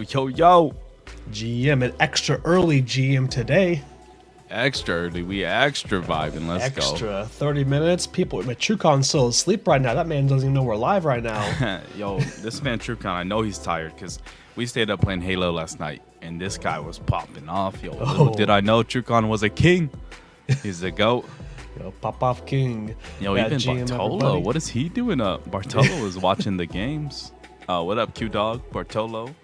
Yo. GM, an extra early GM today. Extra early. We extra vibing. Let's go. Extra 30 minutes. People, my TrueCon's still asleep right now. That man doesn't even know we're live right now. Yo, this man TrueCon, I know he's tired because we stayed up playing Halo last night, and this guy was popping off. Yo, little did I know TrueCon was a king. He's the GOAT. Yo, pop off king. Yo, even Bartolo. What is he doing up? Bartolo is watching the games. What up, Q-Dog? Bartolo.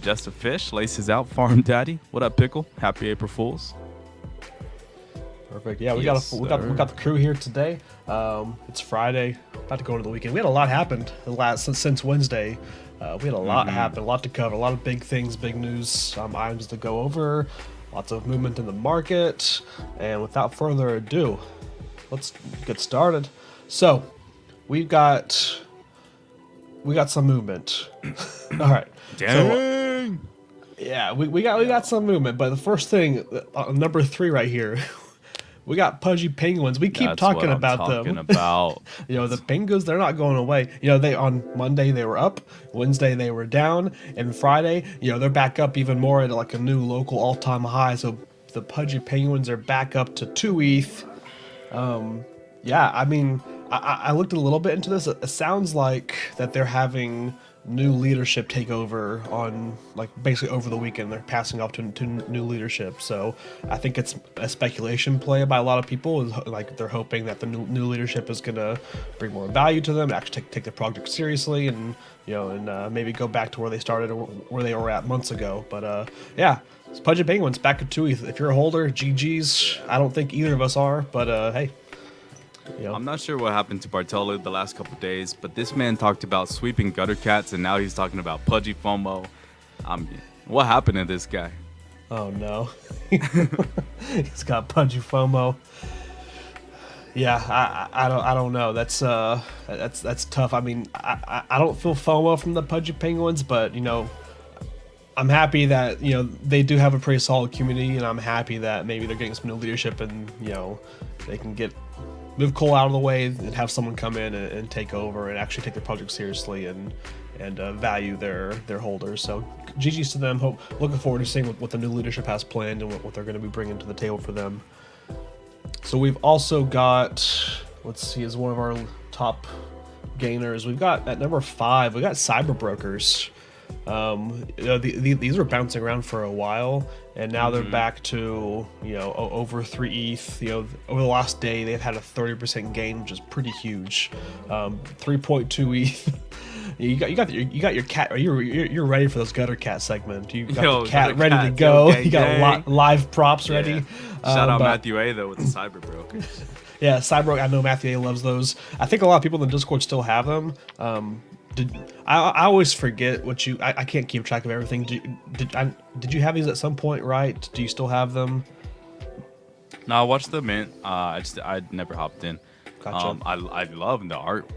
Just a Fish. Laces out. Farm Daddy. What up, Pickle? Happy April Fools. Perfect. Yeah, we got the crew here today. It's Friday, about to go into the weekend. We had a lot happened since Wednesday. We had a lot happen, a lot to cover, a lot of big things, big news, items to go over, lots of movement in the market. And without further ado, let's get started. So, we got some movement. All right. Dang. Yeah, we got some movement, but the first thing, number 3 right here. We got pudgy penguins. We keep talking about them. You know, the penguins, they're not going away. You know, they on Monday they were up, Wednesday they were down, and Friday, you know, they're back up even more at like a new local all-time high. So the pudgy penguins are back up to 2 ETH. Yeah, I mean, I looked a little bit into this. It sounds like that they're having new leadership take over on, like, basically over the weekend. They're passing off to new leadership. So I think it's a speculation play by a lot of people. Like, they're hoping that the new leadership is going to bring more value to them, actually take the project seriously, and, you know, and maybe go back to where they started or where they were at months ago. But yeah, it's Pudgy Penguins back at 2 ETH. If you're a holder, GG's. I don't think either of us are, but hey. You know. I'm not sure what happened to Bartolo the last couple days, but this man talked about sweeping gutter cats, and now he's talking about pudgy FOMO. What happened to this guy? Oh no, he's got pudgy FOMO. Yeah, I don't know. That's tough. I mean, I don't feel FOMO from the pudgy penguins, but you know, I'm happy that, you know, they do have a pretty solid community, and I'm happy that maybe they're getting some new leadership, and you know, they can move Cole out of the way and have someone come in and take over and actually take their project seriously and value their holders. So GG's to them. Looking forward to seeing what the new leadership has planned and what they're going to be bringing to the table for them. So we've also got, let's see, as one of our top gainers, we've got at number 5, we got Cyber Brokers. You know, these were bouncing around for a while, and now they're back to, you know, over 3 ETH. You know, over the last day they've had a 30% gain, which is pretty huge. 3.2 ETH. You got your cat. You're ready for those gutter cat segment. You got the cat ready to go. You got live props ready. Shout out Matthew A though with the Cyber Brokers. Yeah, Cyber. I know Matthew A loves those. I think a lot of people in the Discord still have them. I always forget what you. I can't keep track of everything. Did you have these at some point, right? Do you still have them? No, I watched the mint. I never hopped in. Gotcha. I love the art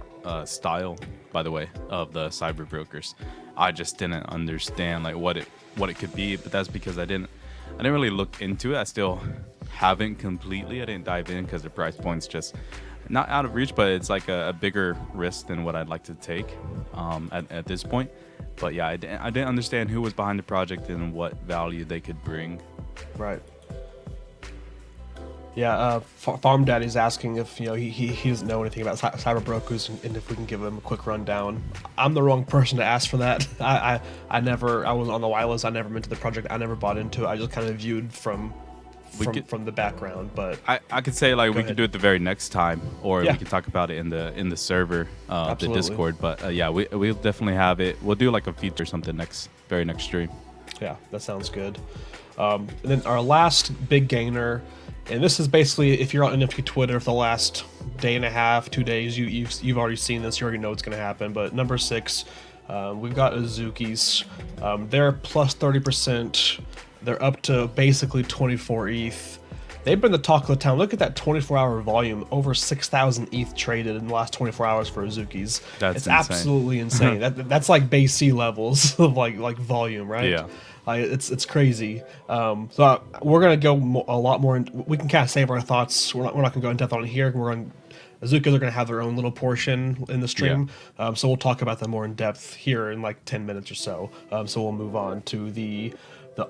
style, by the way, of the Cyber Brokers. I just didn't understand like what it could be, but that's because I didn't really look into it. I still haven't completely. I didn't dive in because the price point's just not out of reach, but it's like a bigger risk than what I'd like to take at this point. But yeah, I didn't understand who was behind the project and what value they could bring. Right. Yeah, Farm Daddy's asking if, you know, he doesn't know anything about Cyber Brokers and if we can give him a quick rundown. I'm the wrong person to ask for that. I was on the whitelist. I never minted the project. I never bought into it. I just kind of viewed from the background, but I could say like we could do it the very next time, or we could talk about it in the server, the Discord. But yeah, we'll definitely have it. We'll do like a feature or something very next stream. Yeah, that sounds good. And then our last big gainer, and this is basically if you're on NFA Twitter for the last day and a half, 2 days, you've already seen this. You already know what's going to happen. But number 6, we've got Azuki's. They're plus 30%. They're up to basically 24 ETH. They've been the talk of the town. Look at that 24-hour volume. Over 6,000 ETH traded in the last 24 hours for Azuki's. It's insane. Absolutely insane. That's like base C levels of like volume, right? Yeah. It's crazy. So we're gonna go a lot more. We can kind of save our thoughts. We're not gonna go in depth on it here. We're gonna Azuki are going to have their own little portion in the stream. So we'll talk about them more in depth here in like 10 minutes or so. So we'll move on to the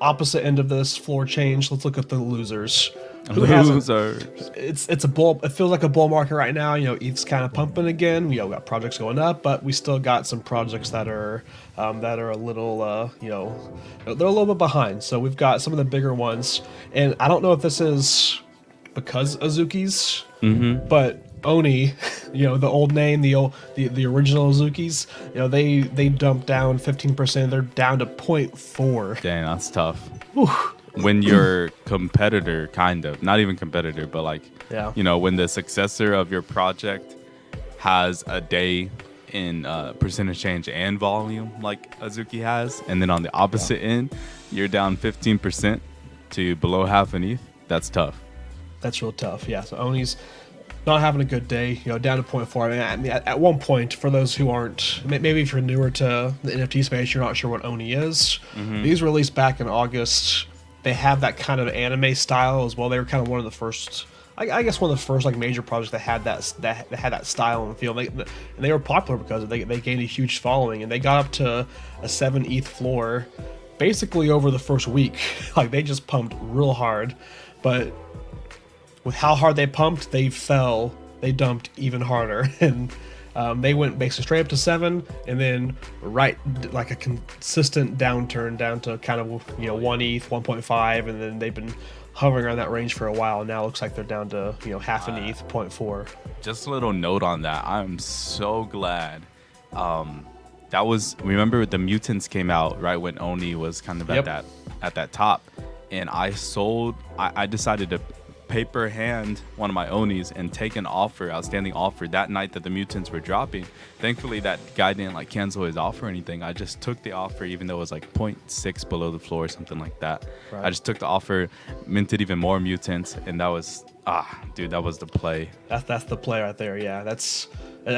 opposite end of this floor change. Let's look at the losers. Losers. It's a bull. It feels like a bull market right now. ETH's kind of pumping again. We got projects going up, but we still got some projects that are a little they're a little bit behind. So we've got some of the bigger ones, and I don't know if this is because Azuki's, but Oni, the old name, the original Azukis, they dumped down 15%. They're down to 0.4. Dang, that's tough. Whew. When your competitor, kind of, not even competitor, but like, when the successor of your project has a day in percentage change and volume like Azuki has, and then on the opposite end, you're down 15% to below half an ETH, that's tough. That's real tough, yeah. So Oni's not having a good day, down to 0.4. I mean, at one point, for those who aren't, maybe if you're newer to the NFT space, you're not sure what Oni is. These were released back in August. They have that kind of anime style as well. They were kind of one of the first, I guess, one of the first like major projects that had that style and feel. And they were popular because they gained a huge following, and they got up to a 7 ETH floor basically over the first week. Like they just pumped real hard, but with how hard they pumped, they dumped even harder, and they went basically straight up to 7, and then like a consistent downturn down to kind of 1 ETH, 1.5, and then they've been hovering around that range for a while. Now it looks like they're down to half an ETH, 0.4. Just a little note on that. I'm so glad. That was, remember the mutants came out right when Oni was kind of at that top, and I decided to paper hand one of my Onis and take an outstanding offer that night that the mutants were dropping. Thankfully that guy didn't cancel his offer or anything. I just took the offer even though it was 0.6 below the floor or something like that. Right. I just took the offer, minted even more mutants, and that was that was the play. That's the play right there. Yeah, that's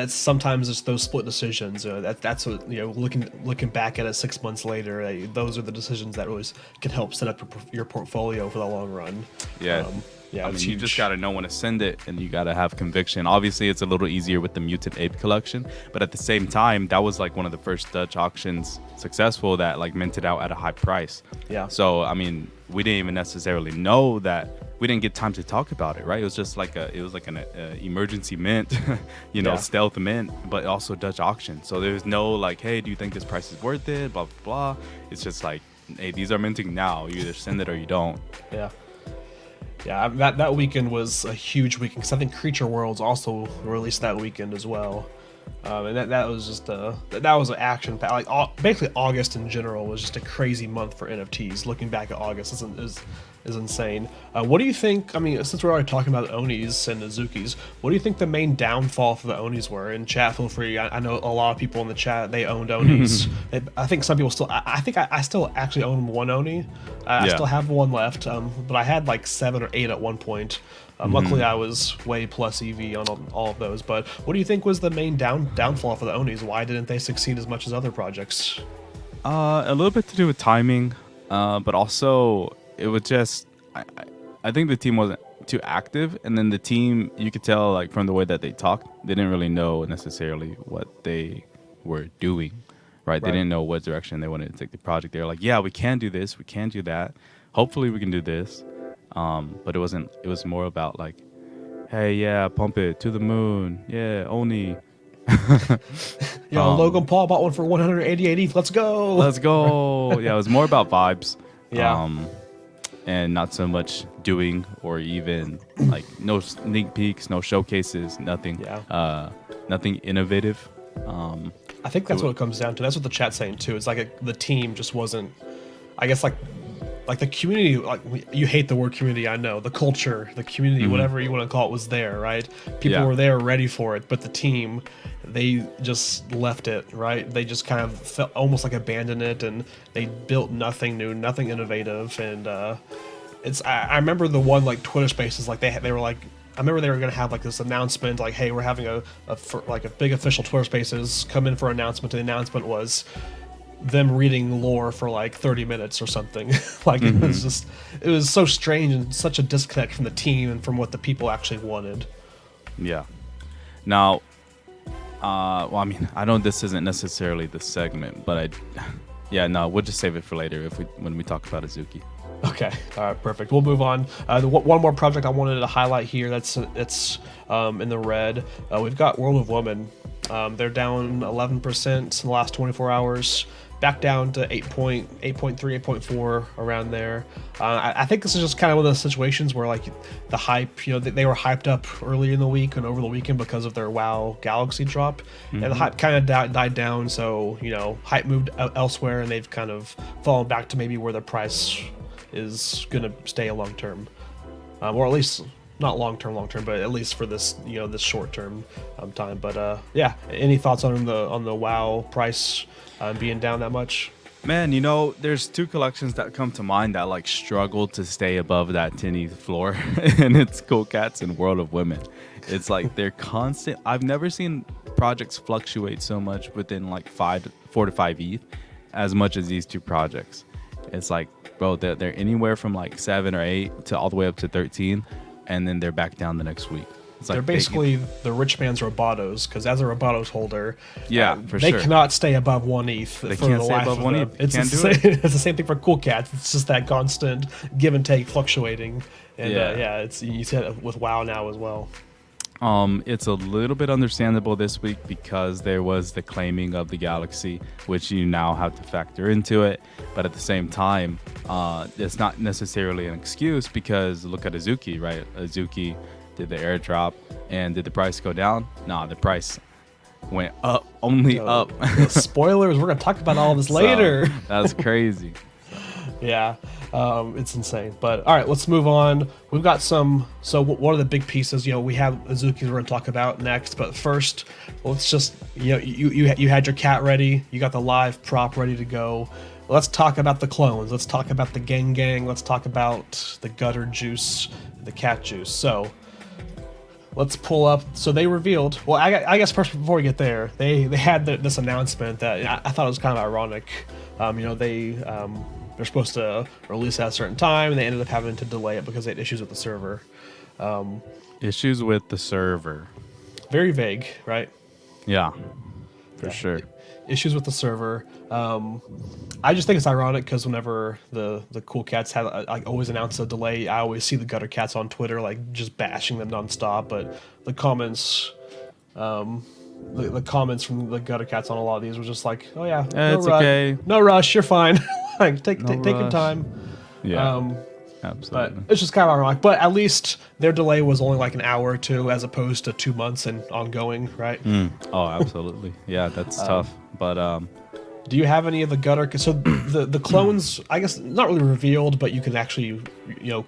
sometimes it's those split decisions. That's what looking back at it 6 months later. Those are the decisions that always can help set up your portfolio for the long run. Yeah. I mean, you just got to know when to send it, and you got to have conviction. Obviously, it's a little easier with the Mutant Ape collection, but at the same time, that was one of the first Dutch auctions successful that minted out at a high price. Yeah. So, I mean, we didn't even necessarily know that. We didn't get time to talk about it, right? It was just an emergency mint, stealth mint, but also Dutch auction. So there's no hey, do you think this price is worth it? Blah, blah, blah. It's just hey, these are minting now. You either send it or you don't. Yeah. Yeah, that weekend was a huge weekend because I think Creature Worlds also released that weekend as well, and that was just that was an action pack. Basically August in general was just a crazy month for NFTs. Looking back at August is insane. What do you think? I mean, since we're already talking about Onis and Azukis, what do you think the main downfall for the Onis were? In chat, feel free. I know a lot of people in the chat, they owned Onis. I think some people still. I think I still actually own one Oni. I still have one left, but I had 7 or 8 at one point. Luckily, I was way plus EV on all of those. But what do you think was the main downfall for the Onis? Why didn't they succeed as much as other projects? A little bit to do with timing, but also it was just I think the team wasn't too active, and then the team, you could tell from the way that they talked, they didn't really know necessarily what they were doing, right? They didn't know what direction they wanted to take the project. They were yeah, we can do this, we can do that, hopefully we can do this, but it wasn't. It was more about hey, yeah, pump it to the moon, yeah, Oni. Logan Paul bought one for 188 ETH. Let's go. Yeah, it was more about vibes. Yeah. And not so much doing, or even no sneak peeks, no showcases, nothing. Yeah. Nothing innovative. I think that's what it comes down to. That's what the chat's saying too. It's the team just wasn't. I guess the community. You hate the word community. I know the culture, the community, whatever you want to call it, was there, right? People were there, ready for it, but the team, they just left it, right? They just kind of felt almost abandoned it, and they built nothing new, nothing innovative, and I remember the one Twitter Spaces, they were I remember they were gonna have this announcement, hey, we're having a big official Twitter Spaces, come in for an announcement. And the announcement was them reading lore for 30 minutes or something. It was so strange and such a disconnect from the team and from what the people actually wanted. Yeah. Now, well, I mean, I know this isn't necessarily the segment, but yeah, no, we'll just save it for later when we talk about Azuki. Okay, all right, perfect. We'll move on. One more project I wanted to highlight here that's in the red. We've got World of Woman. They're down 11% in the last 24 hours, back down to 8.3, 8.4 around there. I think this is just kind of one of those situations where like the hype, they were hyped up early in the week and over the weekend because of their WoW Galaxy drop, and the hype kind of died down. So hype moved elsewhere, and they've kind of fallen back to maybe where the price is going to stay a long term, or at least not long term, but at least for this this short term time. But yeah, any thoughts on the WoW price being down that much? Man, there's two collections that come to mind that like struggle to stay above that tinny floor, and it's Cool Cats and World of Women. It's like they're constant. I've never seen projects fluctuate so much within like 4 to 5 ETH as much as these two projects. It's like, bro, they're anywhere from like 7 or 8 to all the way up to 13, and then they're back down the next week. It's like they're basically the rich man's Robotos, because as a Robotos holder, they cannot stay above 1 ETH. They can't stay above 1 ETH. It's the same thing for Cool Cats. It's just that constant give and take, fluctuating, and you see it with WoW now as well. It's a little bit understandable this week because there was the claiming of the Galaxy, which you now have to factor into it. But at the same time, it's not necessarily an excuse, because look at Azuki, right? Azuki did the airdrop, and did the price go down? Nah, the price went up, up. Spoilers, we're going to talk about all this later. So, that's crazy. Yeah, it's insane. But all right, let's move on. We've got some. So one of the big pieces, we have Azuki we're going to talk about next. But first, let's just you had your cat ready. You got the live prop ready to go. Let's talk about the clones. Let's talk about the gang. Let's talk about the gutter juice, the cat juice. So let's pull up. So they revealed. Well, I guess first, before we get there, they had this announcement that I thought it was kind of ironic. They're supposed to release at a certain time, and they ended up having to delay it because they had issues with the server. Issues with the server. Very vague, right? Yeah, for sure. Issues with the server. I just think it's ironic because whenever the Cool Cats have always announce a delay, I always see the Gutter Cats on Twitter like just bashing them nonstop. But the comments, the comments from the Gutter Cats on a lot of these were just like, "Oh yeah, it's okay, no rush, you're fine. Like take your time." Yeah. Absolutely. But it's just kind of ironic. But at least their delay was only like an hour or two, as opposed to 2 months and ongoing, right? Oh, absolutely. Yeah, that's tough. But do you have any of the gutter? So the clones, I guess, not really revealed, but you can actually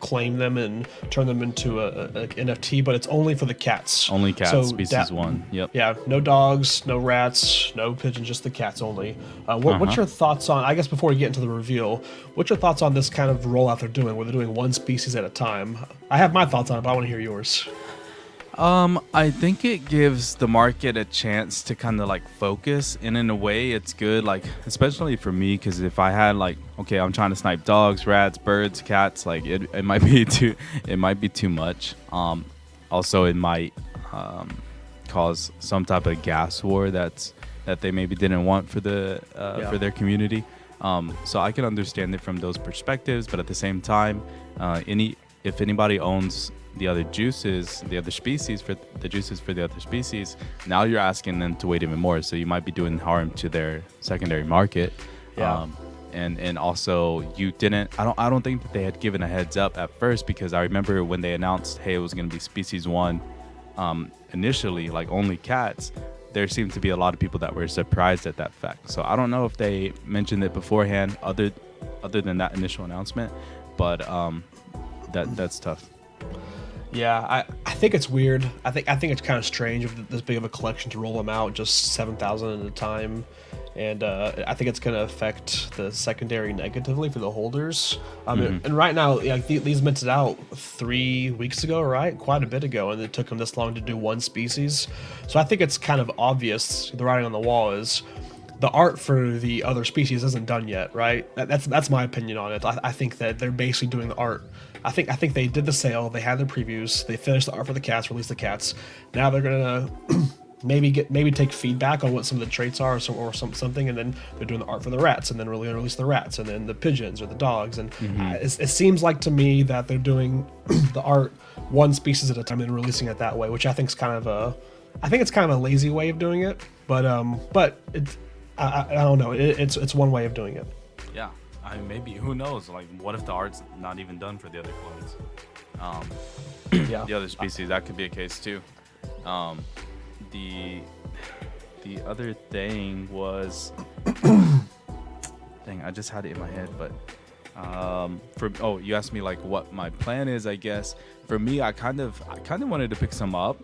claim them and turn them into a NFT. But it's only for the cats. Only cats, so species 1. Yep. Yeah, no dogs, no rats, no pigeons, just the cats only. What's your thoughts on? I guess before we get into the reveal, what's your thoughts on this kind of rollout they're doing, where they're doing one species at a time? I have my thoughts on it, but I want to hear yours. I think it gives the market a chance to kind of like focus, and in a way it's good, like especially for me, because if I had like, okay, I'm trying to snipe dogs, rats, birds, cats, like it might be too much. Also it might cause some type of gas war that they maybe didn't want for for their community. So I can understand it from those perspectives, but at the same time, if anybody owns the other juices, the other species, for the juices for the other species, now you're asking them to wait even more. So you might be doing harm to their secondary market. Yeah. And also I don't think that they had given a heads up at first, because I remember when they announced, hey, it was going to be species 1, initially, like only cats, there seemed to be a lot of people that were surprised at that fact. So I don't know if they mentioned it beforehand, other than that initial announcement, but that's tough. Yeah, I think it's weird. I think it's kind of strange of this big of a collection to roll them out just 7,000 at a time, and I think it's going to affect the secondary negatively for the holders. And right now, these minted out 3 weeks ago, right? Quite a bit ago, and it took them this long to do one species. So I think it's kind of obvious. The writing on the wall is the art for the other species isn't done yet, right? That's my opinion on it. I think that they're basically doing the art. I think they did the sale, they had their previews, they finished the art for the cats, released the cats. Now they're gonna maybe take feedback on what some of the traits are, or something, and then they're doing the art for the rats, and then really gonna release the rats, and then the pigeons or the dogs, and it seems like to me that they're doing the art one species at a time and releasing it that way, which I think is kind of a lazy way of doing it, but it's I don't know, it's one way of doing it. Yeah, I mean, maybe, who knows? Like, what if the art's not even done for the other clones? Yeah, The other species, that could be a case too. The other thing was, dang, I just had it in my head, but you asked me like what my plan is. I guess for me, I kind of wanted to pick some up,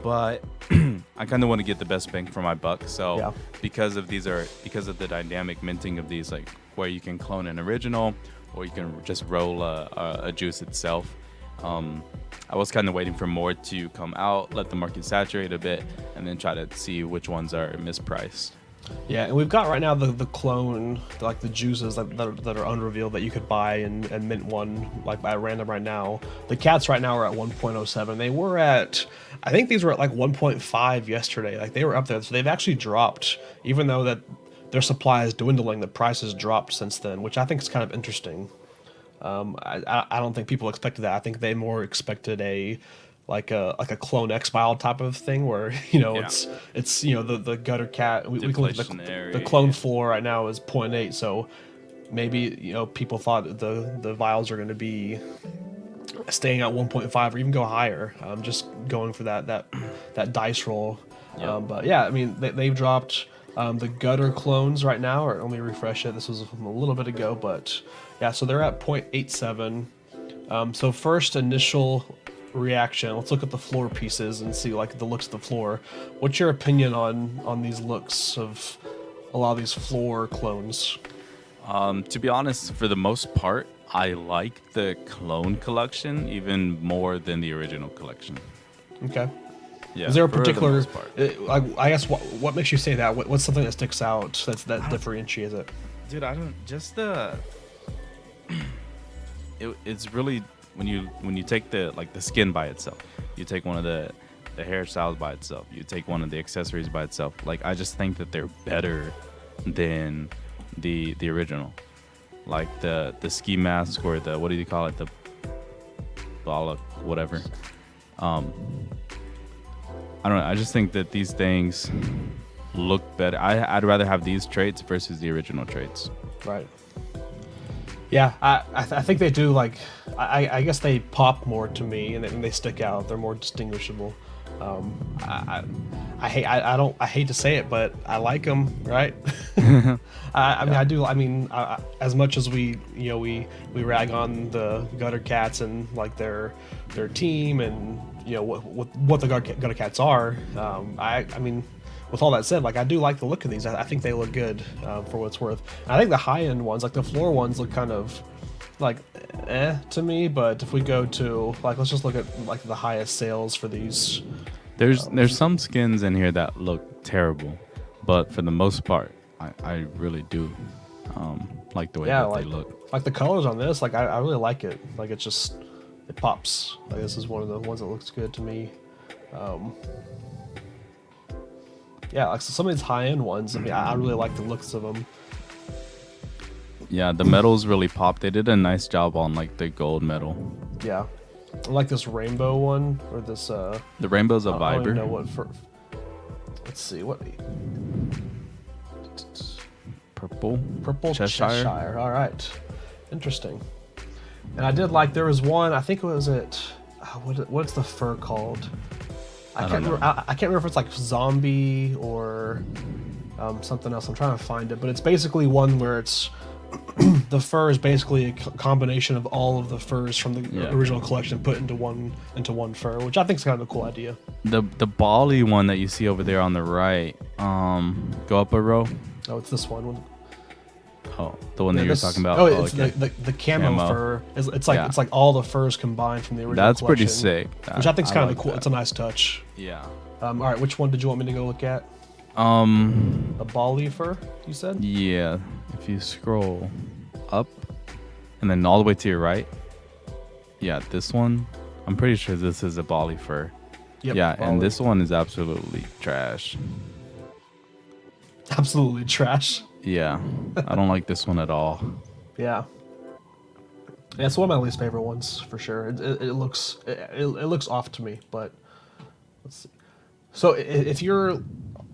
but I kind of want to get the best bang for my buck. So yeah. because of the dynamic minting of these, like where you can clone an original or you can just roll a juice itself. I was kind of waiting for more to come out, let the market saturate a bit, and then try to see which ones are mispriced. Yeah, and we've got right now the clone, like the juices that are unrevealed that you could buy and mint one like by random right now. The cats right now are at 1.07. They were at, I think these were at like 1.5 yesterday. Like they were up there, so they've actually dropped, even though that their supply is dwindling. The price has dropped since then, which I think is kind of interesting. I don't think people expected that. I think they more expected a clone X-Bile type of thing where, it's the gutter cat. We can look at the clone floor right now is 0.8, so maybe people thought the vials are going to be staying at 1.5 or even go higher. Just going for that dice roll. Yep. But yeah, I mean they've dropped. The gutter clones right now, or let me refresh it. This was from a little bit ago, but yeah, so they're at 0.87. So first initial reaction, let's look at the floor pieces and see like the looks of the floor. What's your opinion on these looks of a lot of these floor clones? To be honest, for the most part, I like the clone collection even more than the original collection. Okay. Yeah, is there a particular, I guess, what makes you say that? What's something that sticks out that differentiates it? Dude, I don't, just it's really, when you take the skin by itself, you take one of the hairstyles by itself, you take one of the accessories by itself, like I just think that they're better than the original. Like the ski mask, or the, what do you call it, the bollock, whatever. I don't know. I just think that these things look better. I'd rather have these traits versus the original traits. Right. Yeah, I think they do. Like, I guess they pop more to me, and they stick out. They're more distinguishable. I hate to say it, but I like them, right? I mean, I do. I mean, as much as we rag on the gutter cats and like their team and what the gutter cats are. I mean, with all that said, like I do like the look of these. I think they look good for what it's worth. And I think the high end ones, like the floor ones, look kind of like to me. But if we go to like, let's just look at like the highest sales for these. There's some skins in here that look terrible, but for the most part, I really do like the way that they look. Like the colors on this, like I really like it. Like it pops. Like this is one of the ones that looks good to me. Yeah, like so some of these high end ones. I mean, I really like the looks of them. Yeah, the metals really pop. They did a nice job on like the gold metal. Yeah. I like this rainbow one, or this the rainbow's a viber. I don't even know what for. Let's see what. Purple Cheshire. All right, interesting. And I did like, there was one, I think it was what's the fur called? I can't remember if it's like zombie or something else. I'm trying to find it, but it's basically one where it's the fur is basically a combination of all of the furs from the original collection put into one fur, which I think is kind of a cool idea. The Bali one that you see over there on the right, go up a row. Oh, it's this one. Oh, the one that you were talking about. Oh, it's okay. the camo fur. It's like all the furs combined from the original That's collection, pretty sick. Which I think is kind of cool. It's a nice touch. Yeah. All right, which one did you want me to go look at? Um, A Bali fur, you said? yeah. If you scroll up and then all the way to your right, yeah, this one. I'm pretty sure this is a Bali fur. Yep, Yeah, Bali. and this one is absolutely trash. Absolutely trash. Yeah, I don't like this one at all. Yeah. Yeah, it's one of my least favorite ones for sure. It looks it looks off to me, but let's see. So if you're,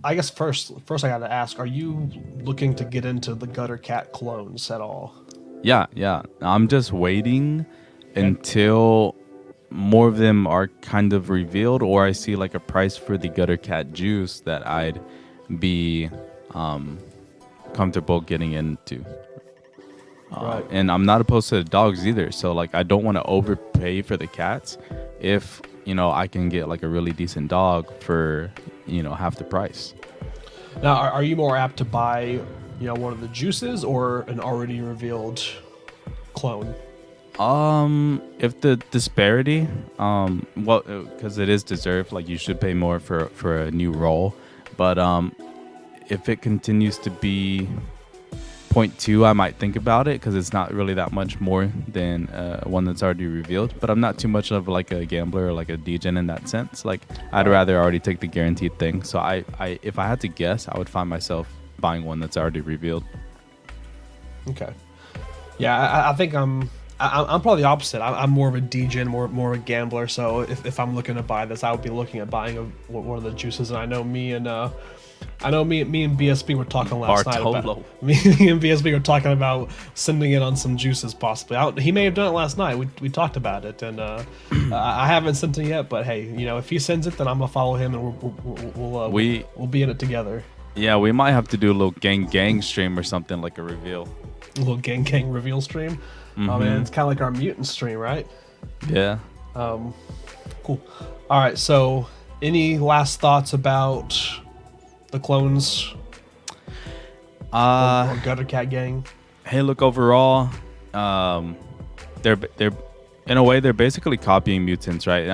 I guess first I got to ask, are you looking to get into the gutter cat clones at all? Yeah. I'm just waiting until more of them are kind of revealed, or I see like a price for the gutter cat juice that I'd be comfortable getting into. Right. And I'm not opposed to the dogs either. So like I don't want to overpay for the cats if, I can get like a really decent dog for, half the price. Now, are you more apt to buy, one of the juices or an already revealed clone? If the disparity, because it is deserved, like you should pay more for a new role. But if it continues to be 0.2, I might think about it because it's not really that much more than one that's already revealed. But I'm not too much of like a gambler or like a degen in that sense. Like I'd rather already take the guaranteed thing. So I if I had to guess, I would find myself buying one that's already revealed. Okay. Yeah, I think I'm probably the opposite. I'm more of a degen, more of a gambler. So if I'm looking to buy this, I would be looking at buying one of the juices. And I know me and BSB were talking last night about me and BSB were talking about sending it on some juices possibly. He may have done it last night. We talked about it, and I haven't sent it yet. But hey, if he sends it, then I'm gonna follow him, and we'll be in it together. Yeah, we might have to do a little gang stream or something, like a reveal. A little gang reveal stream. Mm-hmm. Oh man, it's kind of like our mutant stream, right? Yeah. Cool. All right. So, any last thoughts about the clones? Or Gutter Cat Gang? Hey, look, overall, they're in a way they're basically copying mutants, right?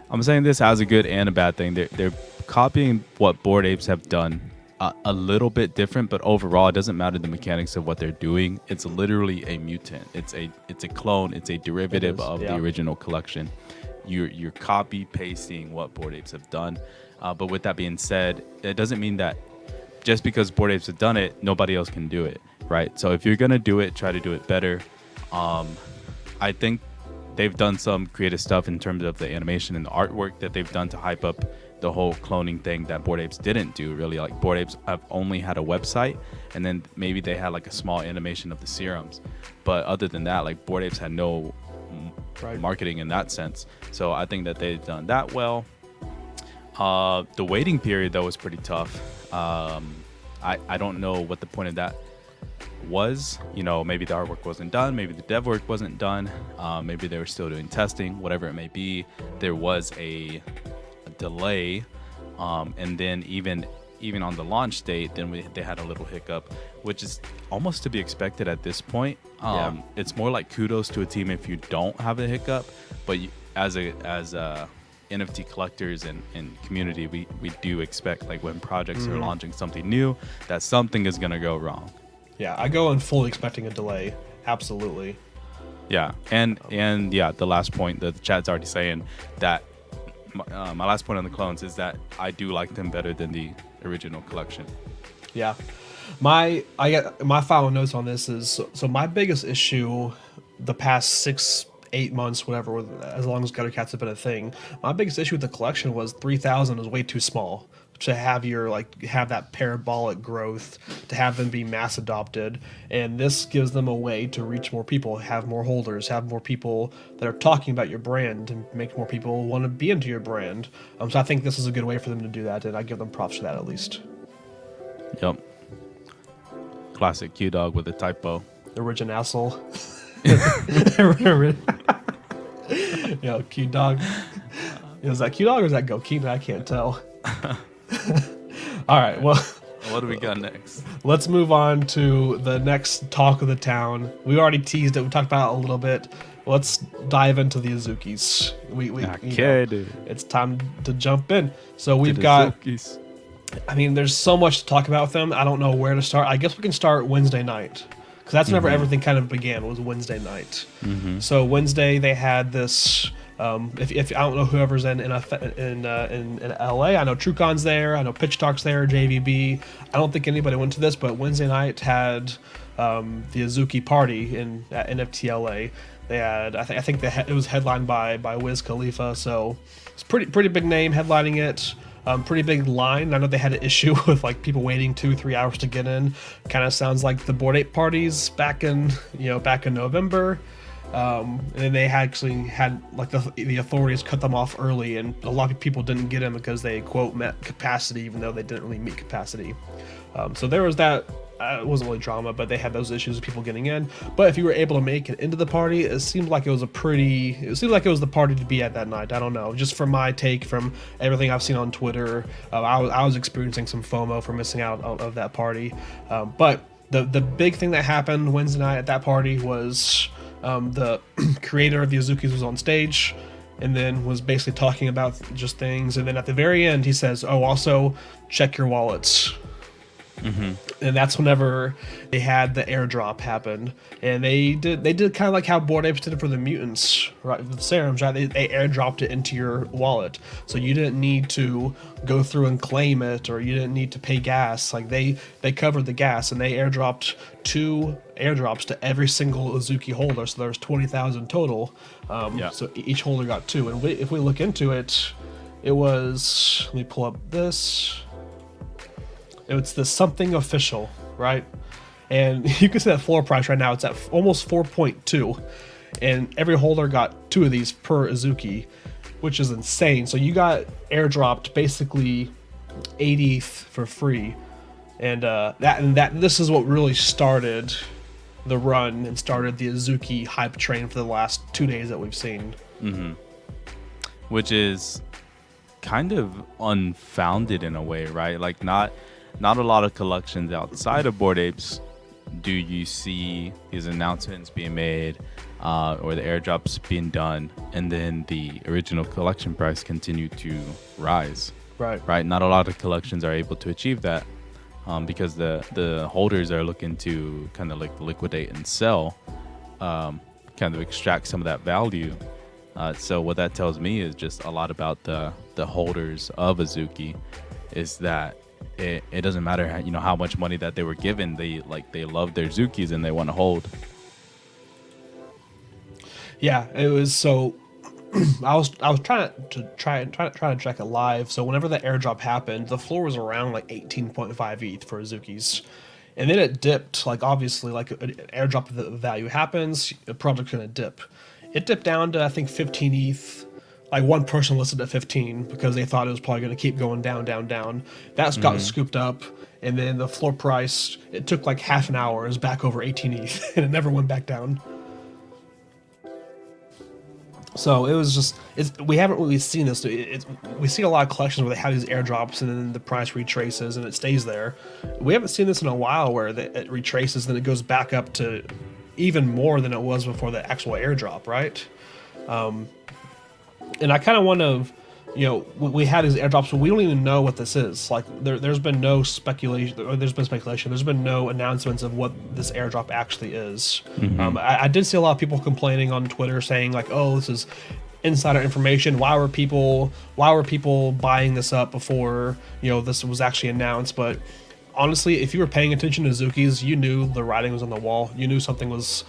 I'm saying this as a good and a bad thing. They're copying what Bored Apes have done. A little bit different, but overall, it doesn't matter the mechanics of what they're doing. It's literally a mutant. It's a clone. It's a derivative of the original collection. You're copy pasting what Bored Apes have done. But with that being said, it doesn't mean that just because Bored Apes have done it, nobody else can do it, right? So if you're gonna do it, try to do it better. I think they've done some creative stuff in terms of the animation and the artwork that they've done to hype up the whole cloning thing that Bored Apes didn't do, really. Like Bored Apes have only had a website, and then maybe they had like a small animation of the serums, but other than that, like Bored Apes had no marketing in that sense. So I think that they've done that well. The waiting period though was pretty tough. I don't know what the point of that was. Maybe the artwork wasn't done, maybe the dev work wasn't done, maybe they were still doing testing, whatever it may be. There was a delay, and then even on the launch date, then they had a little hiccup, which is almost to be expected at this point. It's more like kudos to a team if you don't have a hiccup, but as NFT collectors and community, we do expect, like, when projects are launching something new, that something is gonna go wrong. Yeah, I go in fully expecting a delay. Absolutely. Yeah, and yeah, the last point that the chat's already saying that my last point on the clones is that I do like them better than the original collection. Yeah, my final notes on this is so my biggest issue the past 6-8 months, whatever, as long as Gutter Cats have been a thing, my biggest issue with the collection was 3,000 was way too small to have have that parabolic growth, to have them be mass adopted, and this gives them a way to reach more people, have more holders, have more people that are talking about your brand, and make more people want to be into your brand. So I think this is a good way for them to do that, and I give them props for that at least. Yep. Classic Q-Dog with a typo. Original. Yo, Q-Dog. Is that Q-Dog or is that Gokina? I can't tell. All right, well, what do we got next? Let's move on to the next talk of the town. We already teased it. We talked about it a little bit. Let's dive into the Azukis. Dude. It's time to jump in. So we've got Azukis. I mean, there's so much to talk about with them. I don't know where to start. I guess we can start Wednesday night, because that's whenever everything kind of began, was Wednesday night. So Wednesday they had this. If I don't know whoever's in LA, I know TrueCon's there. I know Pitch Talk's there. JVB. I don't think anybody went to this, but Wednesday night had the Azuki party at NFTLA. They had, I think it was headlined by Wiz Khalifa, so it's pretty big name headlining it. Pretty big line. I know they had an issue with like people waiting 2-3 hours to get in. Kind of sounds like the Bored Ape parties back in November. And then they actually had like the authorities cut them off early, and a lot of people didn't get in because they quote met capacity, even though they didn't really meet capacity. So there was that. It wasn't really drama, but they had those issues of people getting in. But if you were able to make it into the party, it seemed like it was the party to be at that night. I don't know, just from my take, from everything I've seen on Twitter, I was experiencing some FOMO for missing out of that party. But the big thing that happened Wednesday night at that party was the creator of the Azukis was on stage, and then was basically talking about just things. And then at the very end, he says, "Oh, also check your wallets." And that's whenever they had the airdrop happen, and they did kind of like how Bored Apes did it for the mutants, right? With the serums, right? They airdropped it into your wallet, so you didn't need to go through and claim it, or you didn't need to pay gas. Like they covered the gas, and they airdropped 2 airdrops to every single Azuki holder, so there was 20,000 total. So each holder got 2, and if we look into it, it was, let me pull up this. It's the something official, right? And you can see that floor price right now. It's at almost 4.2, and every holder got 2 of these per Azuki, which is insane. So you got airdropped basically 80 ETH for free, and this is what really started the run and started the Azuki hype train for the last 2 days that we've seen. Which is kind of unfounded in a way, right? Like not a lot of collections outside of Bored Apes do you see these announcements being made, or the airdrops being done, and then the original collection price continue to rise. Right. Not a lot of collections are able to achieve that, because the holders are looking to kind of like liquidate and sell, kind of extract some of that value. So what that tells me is just a lot about the holders of Azuki, is that it doesn't matter how much money that they were given, they love their Zukis and they want to hold. Yeah, it was so. I was trying to check it live. So whenever the airdrop happened, the floor was around like 18.5 ETH for Azukis, and then it dipped. Like obviously, like an airdrop value happens, the project's gonna dip. It dipped down to I think 15 ETH. Like one person listed at 15 because they thought it was probably going to keep going down. That's got scooped up, and then the floor price, it took like half an hour, it was back over 18 ETH, and it never went back down. So it was just, we haven't really seen this. We see a lot of collections where they have these airdrops and then the price retraces and it stays there. We haven't seen this in a while where it retraces and then it goes back up to even more than it was before the actual airdrop, right? And I kind of want to, we had these airdrops, but we don't even know what this is. Like, there's been no speculation, or there's been speculation. There's been no announcements of what this airdrop actually is. I did see a lot of people complaining on Twitter saying like, "Oh, this is insider information. Why were people buying this up before this was actually announced?" But honestly, if you were paying attention to Zukis, you knew the writing was on the wall. You knew something was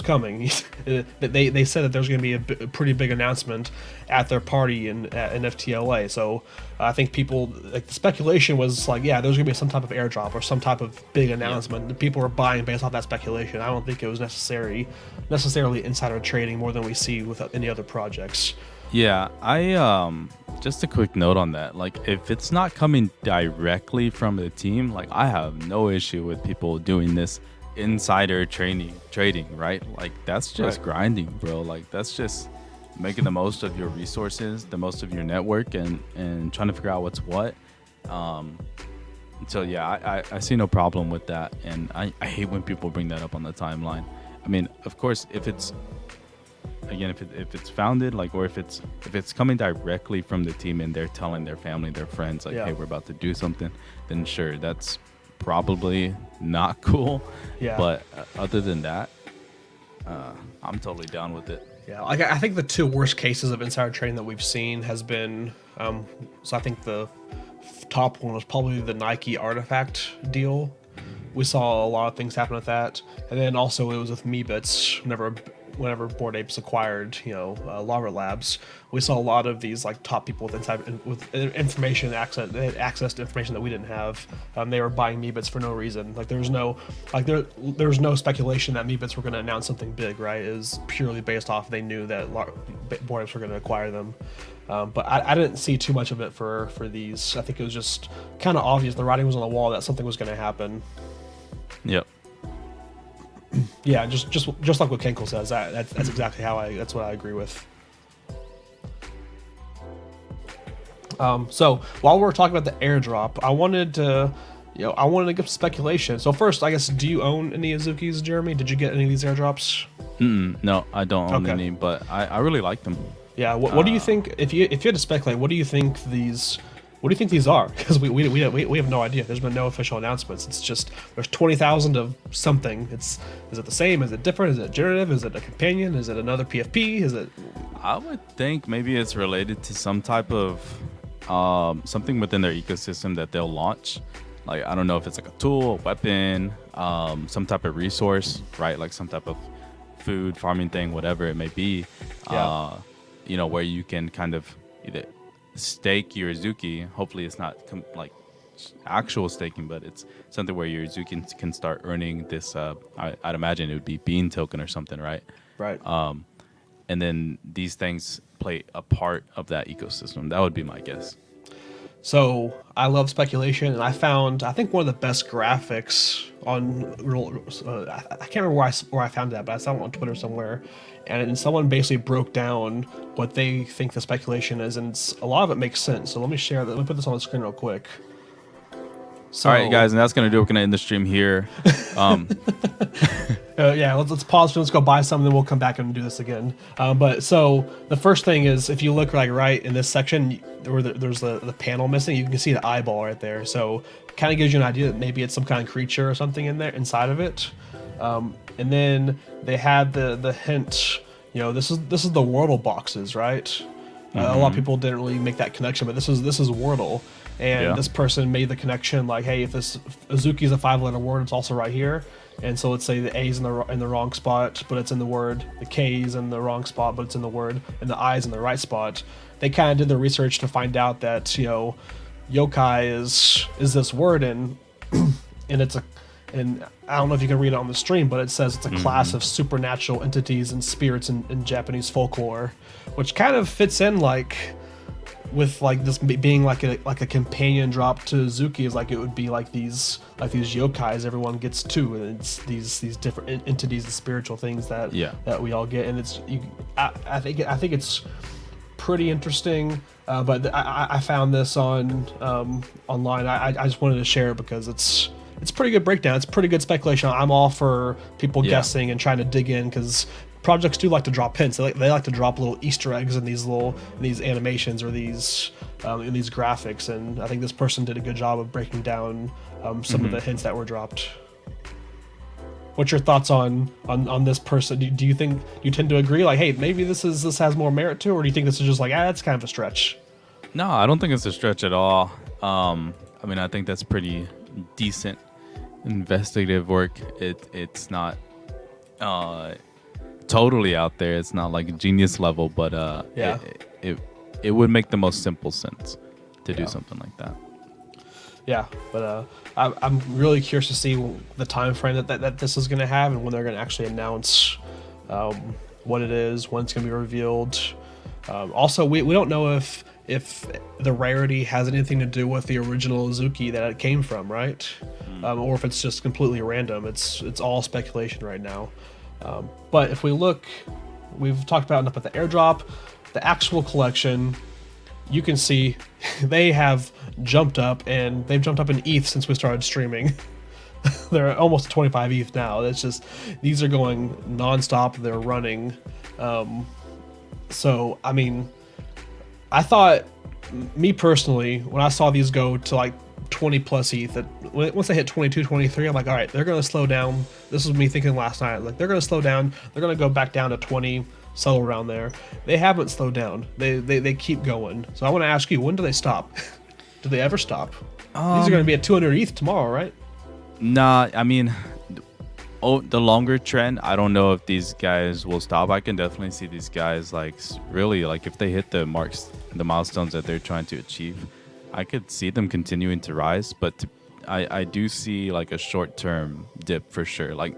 coming. They said that there's going to be a pretty big announcement at their party at NFTLA. So I think people, like, the speculation was like, yeah, there's going to be some type of airdrop or some type of big announcement. Yeah. People were buying based off that speculation. I don't think it was necessarily insider trading more than we see with any other projects. Yeah, I just a quick note on that. Like, if it's not coming directly from the team, like, I have no issue with people doing this insider trading, right? Like, that's just grinding, bro. Like, that's just making the most of your resources, the most of your network, and trying to figure out what's what. So yeah, I see no problem with that, and I hate when people bring that up on the timeline. I mean, of course, if it's again, if it's founded, like, or if it's coming directly from the team and they're telling their family, their friends, like, Yeah. hey, we're about to do something, then sure, that's probably not cool. Yeah. But other than that, I'm totally down with it. Yeah, like I think the two worst cases of insider trading that we've seen has been, so I think the top one was probably the Nike artifact deal. We saw a lot of things happen with that, and then also it was with Meebits. Whenever Bored Apes acquired, Lava Labs, we saw a lot of these like top people with information access. They had access to information that we didn't have. They were buying Meebits for no reason. Like there was no speculation that Meebits were going to announce something big, right? It was purely based off they knew that Bored Apes were going to acquire them. But I didn't see too much of it for these. I think it was just kind of obvious. The writing was on the wall that something was going to happen. Yep. Yeah, just like what Kenkel says. That's exactly that's what I agree with. So while we're talking about the airdrop, I wanted to give speculation. So first, I guess, do you own any Azukis, Jeremy? Did you get any of these airdrops? No, I don't own Okay. any, but I really like them. Yeah. What do you think? If you had to speculate, what do you think these are? Because we have no idea. There's been no official announcements. It's just there's 20,000 of something. Is it the same? Is it different? Is it generative? Is it a companion? Is it another PFP? Is it? I would think maybe it's related to some type of something within their ecosystem that they'll launch. Like, I don't know if it's like a tool, a weapon, some type of resource, right? Like some type of food farming thing, whatever it may be. Yeah. Where you can kind of either stake your Azuki. Hopefully it's not like actual staking, but it's something where your Azuki can start earning this. I'd imagine it would be bean token or something, right? Right. And then these things play a part of that ecosystem. That would be my guess. So I love speculation, and I think one of the best graphics on I can't remember where I found that, but I saw it on Twitter somewhere, and someone basically broke down what they think the speculation is, and a lot of it makes sense. So let me share that. Let me put this on the screen real quick. So, all right, guys, and that's gonna do it. We're gonna end the stream here. Yeah, let's pause. Let's go buy some, then we'll come back and do this again. But so the first thing is, if you look like right in this section where there's the panel missing, you can see the eyeball right there. So it kind of gives you an idea that maybe it's some kind of creature or something in there inside of it. And then they had the hint. This is the Wordle boxes, right? A lot of people didn't really make that connection, but this is Wordle. And this person made the connection, like, hey, if this Azuki is a 5-letter word, it's also right here. And so let's say the A is in the wrong spot, but it's in the word. The K is in the wrong spot, but it's in the word. And the I is in the right spot. They kind of did the research to find out that yokai is this word, and and I don't know if you can read it on the stream, but it says it's a class of supernatural entities and spirits in Japanese folklore, which kind of fits in with like this being like a companion drop to Azuki. Is like it would be like these yokais everyone gets too, and it's these different entities and spiritual things that we all get, and I think it's pretty interesting. But I found this on online. I just wanted to share it because it's pretty good breakdown. It's pretty good speculation. I'm all for people guessing and trying to dig in, because projects do like to drop hints. They like to drop little Easter eggs in these animations or these in these graphics, and I think this person did a good job of breaking down some of the hints that were dropped. What's your thoughts on this person? Do you tend to agree, like, hey, maybe this has more merit to it, or do you think this is just like, that's kind of a stretch? No, I don't think it's a stretch at all. I mean, I think that's pretty decent investigative work. It's not totally out there. It's not like a genius level, but it would make the most simple sense to do something like that. Yeah, but I'm really curious to see the time frame that this is going to have, and when they're going to actually announce what it is, when it's going to be revealed. Also, we don't know if the rarity has anything to do with the original Azuki that it came from, right? Or if it's just completely random. It's all speculation right now. But if we look, we've talked about enough about the airdrop, the actual collection. You can see they have jumped up, and they've jumped up in ETH since we started streaming. They're almost 25 ETH now. It's just, these are going nonstop. They're running. So I mean, I thought, me personally, when I saw these go to like 20 plus ETH, once they hit 22, 23, I'm like, all right, they're going to slow down. This was me thinking last night. Like, they're going to slow down. They're going to go back down to 20, settle around there. They haven't slowed down. They keep going. So I want to ask you, when do they stop? Do they ever stop? These are going to be at 200 ETH tomorrow, right? Nah, I mean, the longer trend, I don't know if these guys will stop. I can definitely see these guys like really like if they hit the milestones that they're trying to achieve, I could see them continuing to rise. But I do see like a short-term dip for sure. Like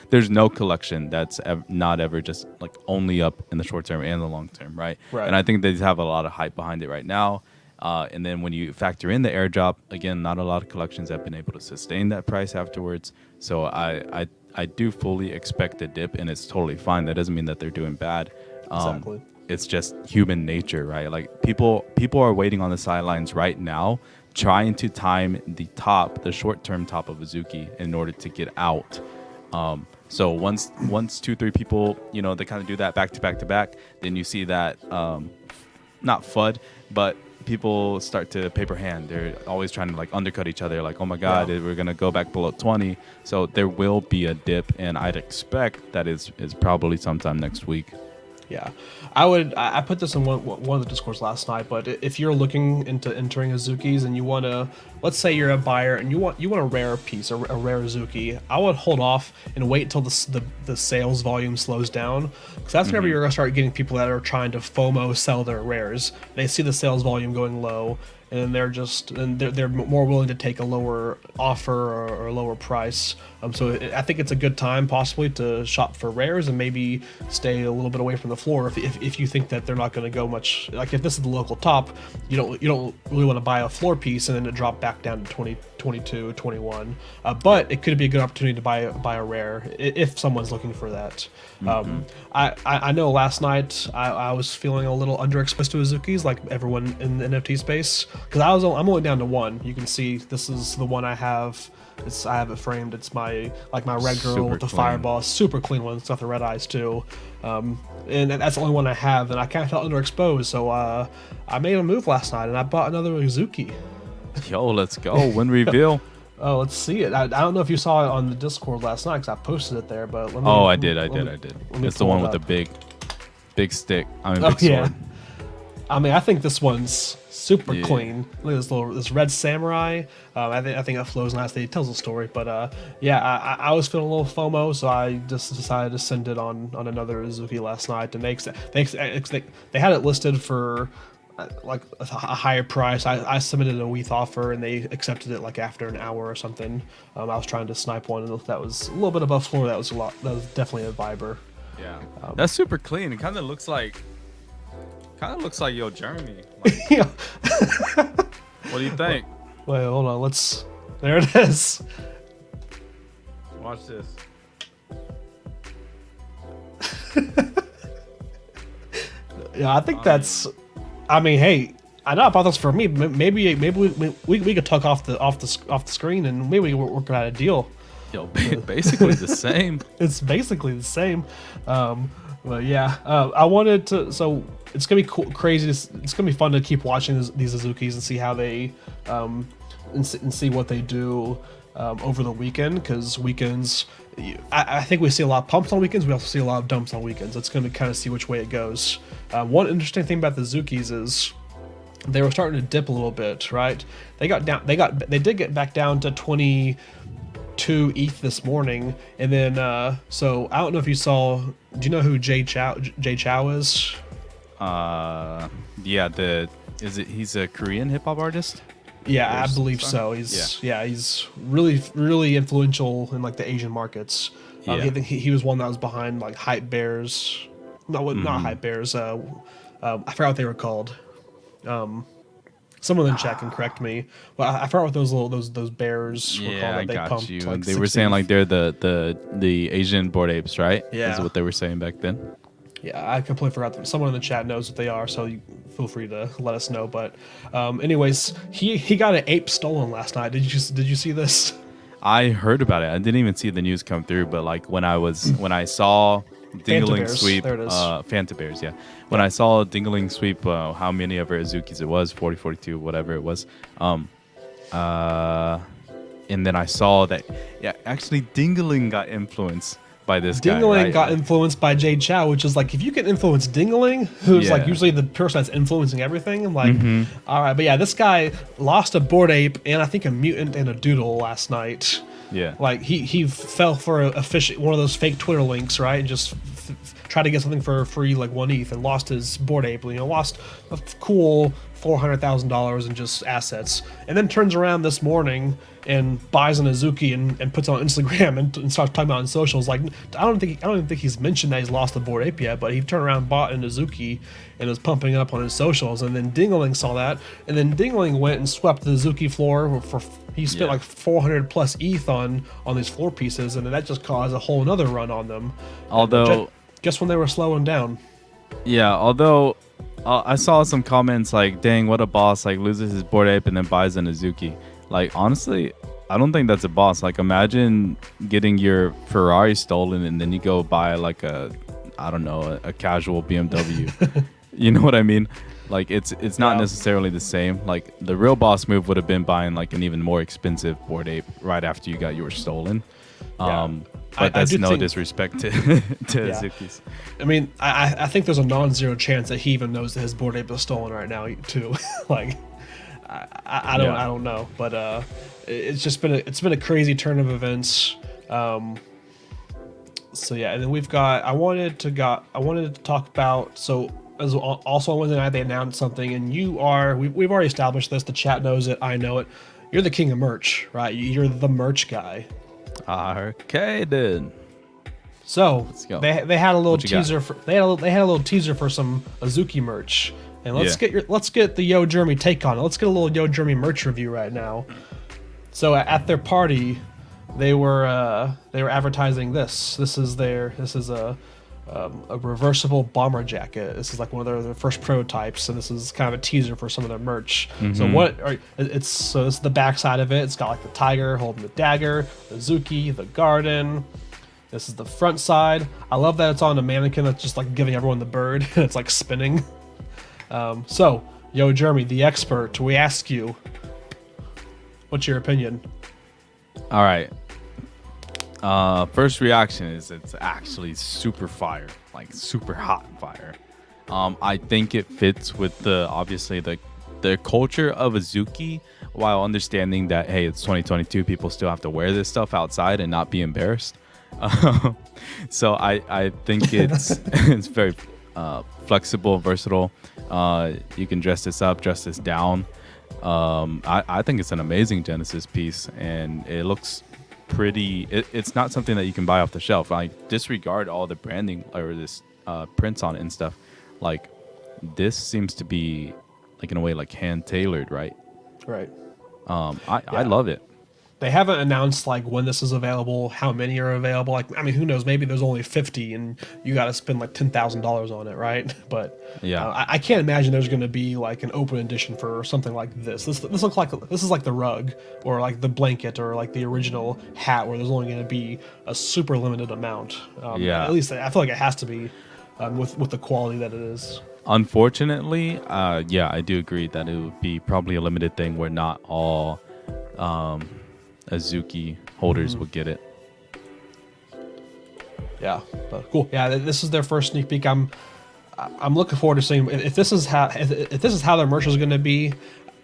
there's no collection that's not ever just like only up in the short term and the long term, right? Right. And I think they have a lot of hype behind it right now. And then when you factor in the airdrop, again, not a lot of collections have been able to sustain that price afterwards. So I do fully expect a dip, and it's totally fine. That doesn't mean that they're doing bad. Exactly. It's just human nature, right? Like people are waiting on the sidelines right now, trying to time the short-term top of Azuki in order to get out. So once 2-3 people, they kind of do that back to back to back, then you see that not FUD, but people start to paper hand. They're always trying to like undercut each other, like, oh my god, we're gonna go back below 20. So there will be a dip, and I'd expect that is probably sometime next week. Yeah, I put this in one of the discourse last night. But if you're looking into entering Azukis and you want to, let's say you're a buyer and you want a rare piece, a rare Azuki, I would hold off and wait until the sales volume slows down, because that's whenever you're gonna start getting people that are trying to FOMO sell their rares. They see the sales volume going low, and they're more willing to take a lower offer or a lower price. So I think it's a good time possibly to shop for rares and maybe stay a little bit away from the floor if you think that they're not going to go much. Like if this is the local top, you don't really want to buy a floor piece and then it drop back down to 20, 22, 21. But it could be a good opportunity to buy a rare if someone's looking for that. I know last night I was feeling a little underexposed to Azukis, like everyone in the NFT space, because I'm only down to one. You can see this is the one I have. I have it framed. It's my red girl Super with the clean. fireball, super clean one. It's got the red eyes too, and that's the only one I have. And I kind of felt underexposed, so I made a move last night and I bought another Azuki. Yo, let's go. Win reveal. Oh, let's see it. I don't know if you saw it on the Discord last night because I posted it there, but let me. I did. Let me It's the pull one it with the up. big stick. I mean, Oh big yeah. sword. I mean, I think this one's super Yeah. clean. Look at this red samurai. I think it flows nicely. It tells a story, but yeah, I was feeling a little FOMO, so I just decided to send it on another Azuki last night, and they had it listed for like a higher price. I submitted a WETH offer and they accepted it like after an hour or something. I was trying to snipe one and that was a little bit above floor. That was definitely a viber. Yeah, that's super clean. It kind of looks like Yo Jeremy. Like, Yeah. what do you think? Wait, hold on. There it is. Watch this. Yeah, I think that's. I mean, hey, I know I bought this for me. Maybe we could tuck off the screen and maybe we could work out a deal. Yo, basically the same. It's basically the same. But yeah, I wanted to. So it's gonna be crazy. It's gonna be fun to keep watching these Azukis and see how they, and see what they do over the weekend. Because weekends, I think we see a lot of pumps on weekends. We also see a lot of dumps on weekends. It's gonna kind of see which way it goes. One interesting thing about the Azukis is they were starting to dip a little bit. Right? They did get back down to 22 ETH this morning, and then so I don't know if you saw. Do you know who Jay Chow is? Yeah, he's a Korean hip hop artist? Yeah, Or I believe so. He's really influential in like the Asian markets. I think he was one that was behind like Hype Bears. Not Hype Bears. I forgot what they were called. Someone in chat can correct me. Well, I forgot what those bears were called. Yeah, I That they got pumped, you. like, They were 60. saying like they're the Asian bored apes, right? Yeah. Is what they were saying back then. Yeah, I completely forgot them. Someone in the chat knows what they are, so you feel free to let us know. But, anyways, he got an ape stolen last night. Did you see this? I heard about it. I didn't even see the news come through, but like when I saw Dingling Bears. sweep, There it is. Fanta Bears, yeah. When I saw Dingling sweep, how many of her Azukis it was, 40, 42, whatever it was. And then I saw that, yeah, actually Dingling got influenced by this guy. Dingling Right? got influenced by Jade Chow, which is like, if you can influence Dingling, who's like Yeah. usually the person that's influencing everything, I'm like, all right. But yeah, this guy lost a Bored Ape and I think a Mutant and a Doodle last night. Yeah. Like he fell for a fish, one of those fake Twitter links, right? And just tried to get something for free, like 1 ETH, and lost his Bored Ape. Lost a cool $400,000 in just assets, and then turns around this morning and buys an Azuki and puts it on Instagram and starts talking about it on socials. Like I don't even think he's mentioned that he's lost the Bored Ape yet, but he turned around and bought an Azuki and was pumping it up on his socials. And then Dingling saw that, and then Dingling went and swept the Azuki floor for he spent like 400 plus ETH on these floor pieces, and then that just caused a whole another run on them. Although, Guess when they were slowing down. yeah, although I saw some comments like, dang, what a boss, like loses his Bored Ape and then buys an Azuki. Like, honestly, I don't think that's a boss. Like, imagine getting your Ferrari stolen and then you go buy like a casual BMW. You know what I mean? Like, it's not necessarily the same. Like, the real boss move would have been buying like an even more expensive Bored Ape right after you got yours stolen. But that's no disrespect to Azukis. I mean, I think there's a non-zero chance that he even knows that his Bored Ape is stolen right now too. Like, I don't know, but it's just been a crazy turn of events. So yeah, and then we've got. I wanted to talk about as also on Wednesday night they announced something, and we've already established this. The chat knows it. I know it. You're the king of merch, right? You're the merch guy. Okay, then. So Let's go. they had a little What you got? teaser they had a little teaser for some Azuki merch, and let's get the Yo Jeremy take on it. Let's get a little Yo Jeremy merch review right now. So at their party, they were advertising this. This is a reversible bomber jacket. This is like one of their first prototypes, and this is kind of a teaser for some of their merch. So this is the back side of it. It's got like the tiger holding the dagger, the Azuki, the garden. This is the front side. I love that it's on a mannequin that's just like giving everyone the bird and it's like spinning. So, Yo Jeremy, the expert, we ask you, what's your opinion? All right. First reaction is it's actually super fire, like super hot fire. I think it fits with the culture of Azuki, while understanding that, hey, it's 2022, people still have to wear this stuff outside and not be embarrassed. So I think it's it's very flexible, versatile. You can dress this up, dress this down. I think it's an amazing Genesis piece, and it looks pretty. It's not something that you can buy off the shelf. I disregard all the branding or this prints on it and stuff. Like, this seems to be like, in a way, like hand tailored, right? Right. I love it. They haven't announced like when this is available, how many are available. Like, I mean, who knows? Maybe there's only 50, and you got to spend like $10,000 on it, right? But Yeah. I can't imagine there's going to be like an open edition for something like this. This looks like this is like the rug or like the blanket or like the original hat, where there's only going to be a super limited amount. At least I feel like it has to be with the quality that it is. Unfortunately, I do agree that it would be probably a limited thing where not all Azuki holders would get it. Yeah, but cool. Yeah, this is their first sneak peek. I'm looking forward to seeing if this is how their merch is going to be.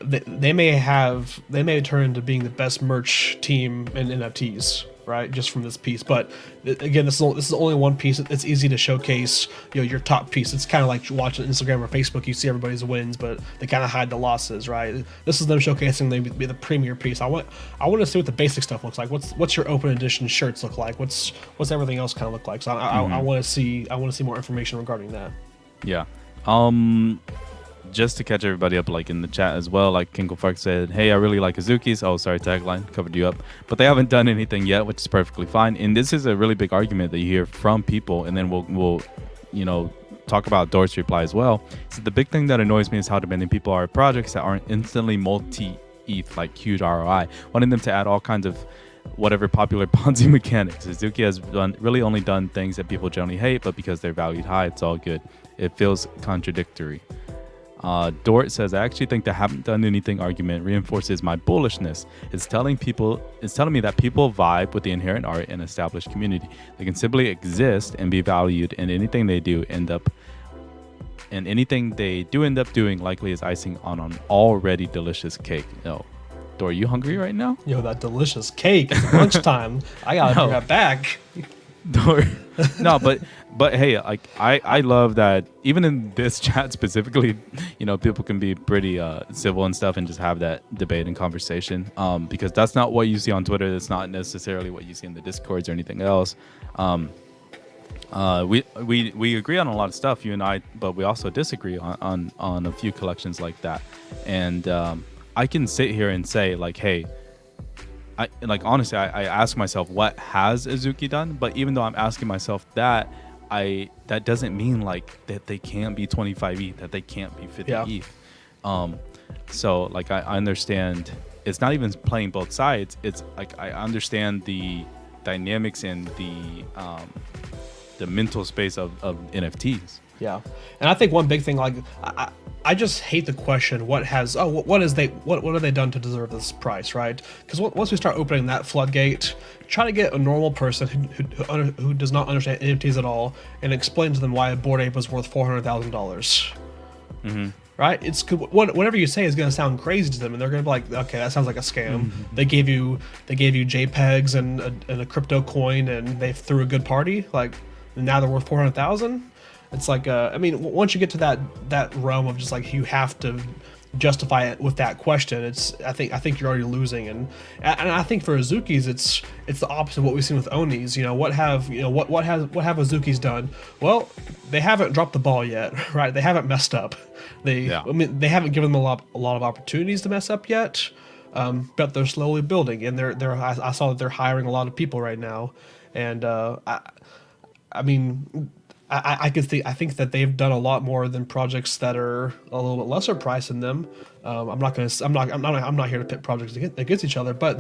They may turn into being the best merch team in NFTs, right? Just from this piece. But again, this is only one piece. It's easy to showcase, your top piece. It's kind of like watching Instagram or Facebook. You see everybody's wins, but they kind of hide the losses, right? This is them showcasing the premier piece. I want to see what the basic stuff looks like. What's your open edition shirts look like? What's everything else kind of look like? So I want to see more information regarding that. Yeah. Just to catch everybody up, like in the chat as well, like Kinkle Fark said, hey, I really like Azuki's. Oh, sorry, tagline covered you up. But they haven't done anything yet, which is perfectly fine. And this is a really big argument that you hear from people, and then we'll talk about Doris' reply as well. So the big thing that annoys me is how demanding people are at projects that aren't instantly multi-ETH, like huge ROI, wanting them to add all kinds of whatever popular Ponzi mechanics. Azuki has really only done things that people generally hate, but because they're valued high, it's all good. It feels contradictory. Dort says, I actually think the haven't done anything argument reinforces my bullishness. It's telling me that people vibe with the inherent art and established community. They can simply exist and be valued, and anything they do end up doing likely is icing on an already delicious cake. No. Dort, are you hungry right now? Yo, that delicious cake. It's lunchtime. I gotta bring that back. No, but hey, like I love that even in this chat specifically, people can be pretty civil and stuff and just have that debate and conversation, because that's not what you see on Twitter. That's not necessarily what you see in the Discords or anything else. We agree on a lot of stuff, you and I, but we also disagree on a few collections like that. And I can sit here and say, like, hey, honestly, I ask myself, what has Azuki done? But even though I'm asking myself that, that doesn't mean like that they can't be 25 ETH, that they can't be 50 ETH. So like I understand it's not even playing both sides. It's like I understand the dynamics and the mental space of NFTs. Yeah, and I think one big thing, like I just hate the question, what have they done to deserve this price, right? Because once we start opening that floodgate, try to get a normal person who does not understand NFTs at all and explain to them why a Bored Ape was worth $400,000. Mm-hmm. Right? It's whatever you say is going to sound crazy to them, and they're going to be like, okay, that sounds like a scam. Mm-hmm. They gave you JPEGs and a crypto coin, and they threw a good party. Like, now they're worth 400,000. It's like, I mean, once you get to that realm of just like you have to justify it with that question, I think you're already losing. And I think for Azuki's, it's the opposite of what we've seen with Onis. What have Azuki's done? Well, they haven't dropped the ball yet, right? They haven't messed up. They haven't given them a lot of opportunities to mess up yet. But they're slowly building, and I saw that they're hiring a lot of people right now, and I mean, I think that they've done a lot more than projects that are a little bit lesser priced than them. I'm not here to pit projects against each other, but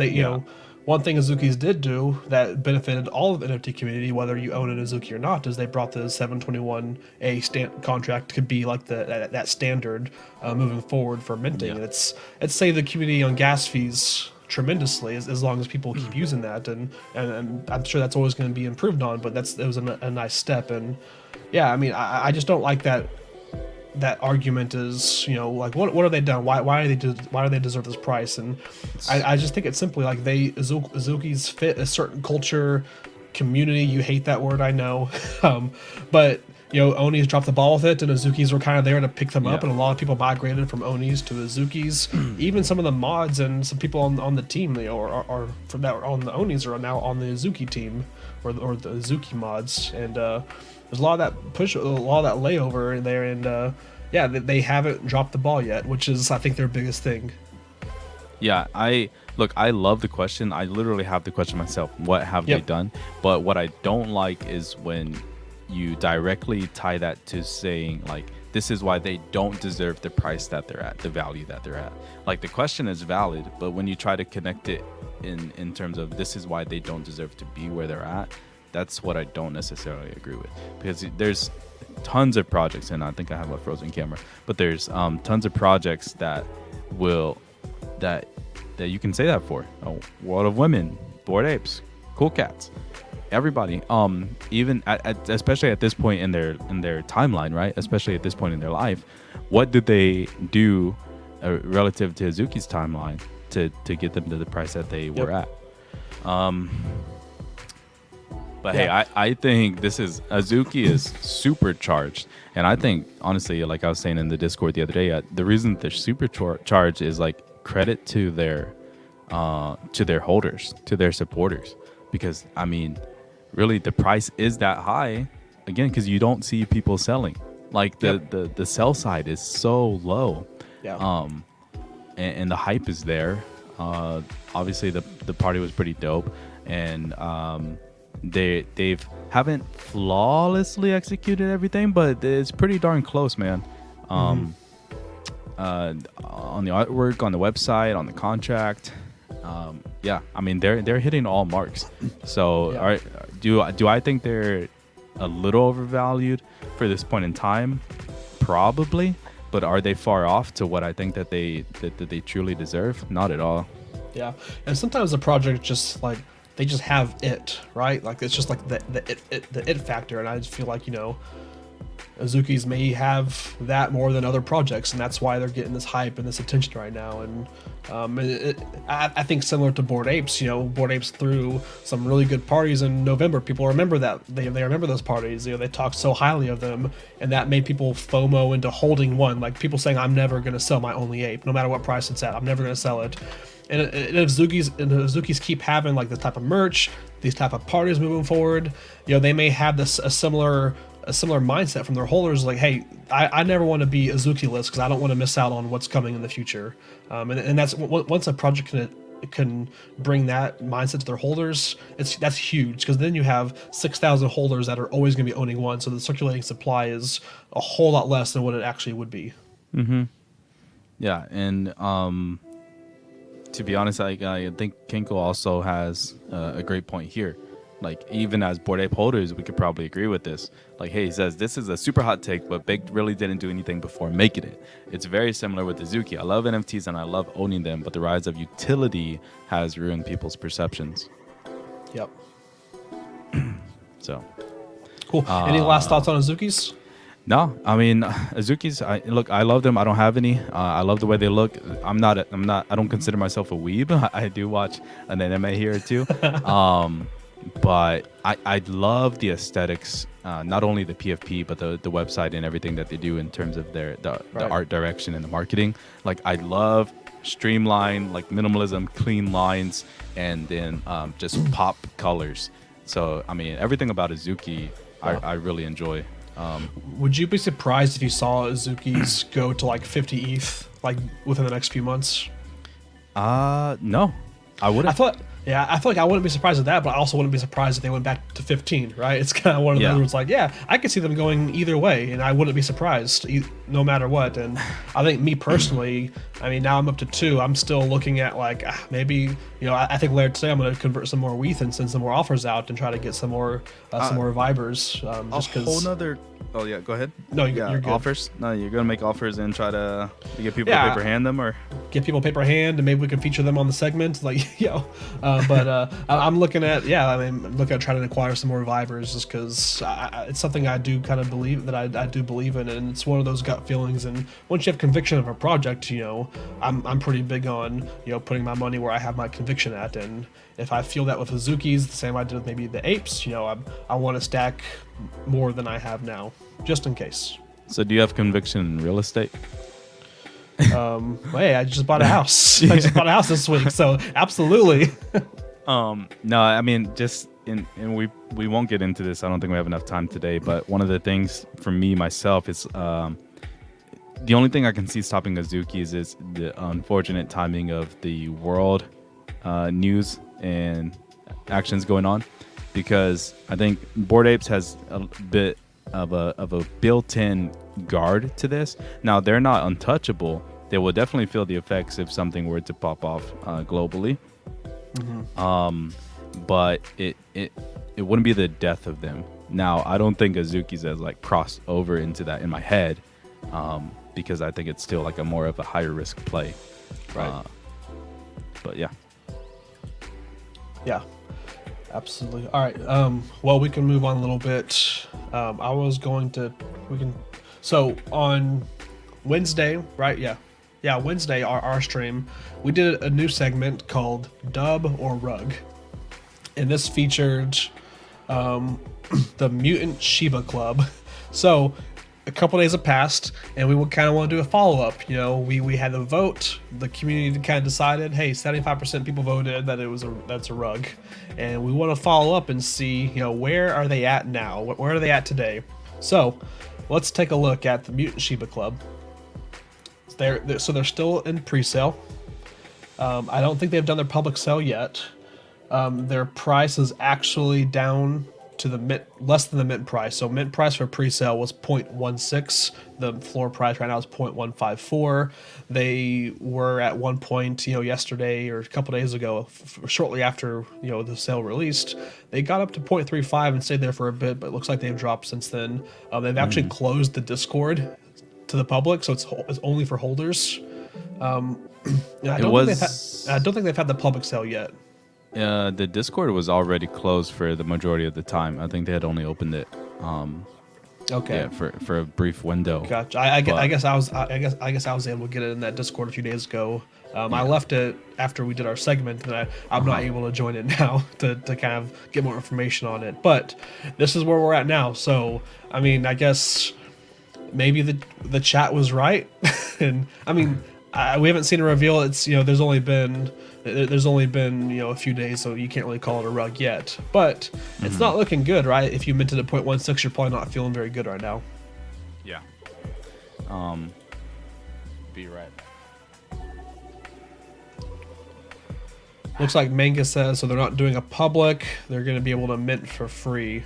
one thing Azuki's did do that benefited all of the NFT community, whether you own an Azuki or not, is they brought the 721A contract to be like that standard moving forward for minting. And it's saved the community on gas fees tremendously as long as people keep using that, and I'm sure that's always going to be improved on, but it was a nice step. And yeah, I mean, I just don't like that argument is, like, what have they done? Why do they deserve this price? And I just think it's simply like Azuki's fit a certain culture, community. You hate that word, I know, but Onis dropped the ball with it, and Azuki's were kind of there to pick them up, and a lot of people migrated from Onis to Azuki's. Even some of the mods and some people on the team, or from that on the Onis, are now on the Azuki team, or the Azuki mods. And there's a lot of that push, a lot of that layover in there, and they haven't dropped the ball yet, which is, I think, their biggest thing. Yeah, I love the question. I literally have the question myself. What have they done? But what I don't like is when you directly tie that to saying, like, this is why they don't deserve the price that they're at, the value that they're at. Like, the question is valid, but when you try to connect it in terms of this is why they don't deserve to be where they're at, that's what I don't necessarily agree with. Because there's tons of projects, and I think I have a frozen camera, but there's tons of projects that you can say that for. World of Women, Bored Apes, Cool Cats, everybody, even especially at this point in their timeline, right? Especially at this point in their life, what did they do relative to Azuki's timeline to get them to the price that they were at? But hey, I think Azuki is supercharged, and I think honestly, like I was saying in the Discord the other day, the reason they're supercharged is like credit to their holders, to their supporters, because I mean, really, the price is that high, again, because you don't see people selling. Like the sell side is so low, and the hype is there. Obviously, the party was pretty dope, and they haven't flawlessly executed everything, but it's pretty darn close, man. On the artwork, on the website, on the contract, yeah, I mean they're hitting all marks. So Yeah. do I think they're a little overvalued for this point in time? Probably, but are they far off to what I think that they truly deserve? Not at all. Yeah, and sometimes the project just like they just have it right. Like it's just like the it factor, and I just feel like Azuki's may have that more than other projects, and that's why they're getting this hype and this attention right now. And I think similar to Bored Apes, Bored Apes threw some really good parties in November. People remember that they remember those parties. They talked so highly of them, and that made people FOMO into holding one. Like people saying, "I'm never going to sell my only ape, no matter what price it's at. I'm never going to sell it." And if Azuki's keep having like the type of merch, these type of parties moving forward, they may have this a similar mindset from their holders, like, hey, I never want to be Azuki list because I don't want to miss out on what's coming in the future. And that's once a project can bring that mindset to their holders, that's huge, because then you have 6,000 holders that are always going to be owning one, so the circulating supply is a whole lot less than what it actually would be. Yeah, and to be honest, I think Kinko also has a great point here. Like, even as Bored Ape holders, we could probably agree with this. Like, hey, he says, this is a super hot take, but Big really didn't do anything before making it. It's very similar with Azuki. I love NFTs and I love owning them, but the rise of utility has ruined people's perceptions. Yep. So. Cool. Any last thoughts on Azuki's? No, I mean Azuki's. I love them. I don't have any. I love the way they look. I don't consider myself a weeb. I do watch an anime here or two. But I love the aesthetics, not only the PFP, but the website and everything that they do in terms of the art direction and the marketing. Like, I love streamline, like minimalism, clean lines, and then just pop colors. So, I mean, everything about Azuki, I really enjoy. Would you be surprised if you saw Azuki's go to like 50 ETH like within the next few months? No, I wouldn't. I feel like I wouldn't be surprised at that, but I also wouldn't be surprised if they went back to 15, right? It's kind of one of those where it's like, yeah, I could see them going either way, and I wouldn't be surprised no matter what. And I think me personally, I mean, now I'm up to 2. I'm still looking at like maybe, I think later today I'm going to convert some more WETH and send some more offers out and try to get some more Vibers. Just a whole nother. Oh yeah, go ahead. No, you're good. Offers. No, you're gonna make offers and try to get people to paper hand them, or get people paper hand, and maybe we can feature them on the segment, like I'm looking at I'm looking at trying to acquire some more Vibers, just because it's something I do kind of believe that I do believe in, and it's one of those gut feelings. And once you have conviction of a project, I'm pretty big on putting my money where I have my conviction at, and if I feel that with Azuki's, the same I did with maybe the apes, I want to stack more than I have now, just in case. So do you have conviction in real estate? Hey, I just bought a house. I just bought a house this week, so absolutely. No, I mean, just and we won't get into this. I don't think we have enough time today. But one of the things for me myself is the only thing I can see stopping Azuki's is the unfortunate timing of the world news and actions going on, because I think Bored Apes has a bit of a built-in guard to this. Now, they're not untouchable. They will definitely feel the effects if something were to pop off globally. But it wouldn't be the death of them. Now, I don't think Azuki's has like crossed over into that in my head, because I think it's still like a more of a higher risk play. Right. But yeah. Yeah, absolutely. All right. Well, we can move on a little bit. So on Wednesday, right? Yeah. Wednesday, our stream, we did a new segment called Dub or Rug, and this featured the Mutant Shiba Club. So a couple days have passed, and we would kind of want to do a follow-up. We had a vote. The community kind of decided, hey, 75% people voted that that's a rug, and we want to follow up and see, where are they at now? Where are they at today? So let's take a look at the Mutant Shiba Club. They're still in pre-sale. I don't think they've done their public sale yet. Their price is actually down to the mint, less than the mint price. So mint price for pre-sale was 0.16. The floor price right now is 0.154. They were at one point, yesterday or a couple days ago, shortly after the sale released, they got up to 0.35 and stayed there for a bit, but it looks like they've dropped since then. They've actually closed the Discord to the public, so it's only for holders. I don't think they've had the public sale yet. The Discord was already closed for the majority of the time. I think they had only opened it. Okay. Yeah, for a brief window. Gotcha. I guess I was able to get it in that Discord a few days ago. I left it after we did our segment, and I'm not able to join it now to kind of get more information on it. But this is where we're at now. So I mean, I guess maybe the chat was right, and I mean. We haven't seen a reveal. It's there's only been a few days, so you can't really call it a rug yet. But it's not looking good, right? If you minted at 0.16, you're probably not feeling very good right now. Yeah. Be right. Looks like Manga says so. They're not doing a public. They're going to be able to mint for free.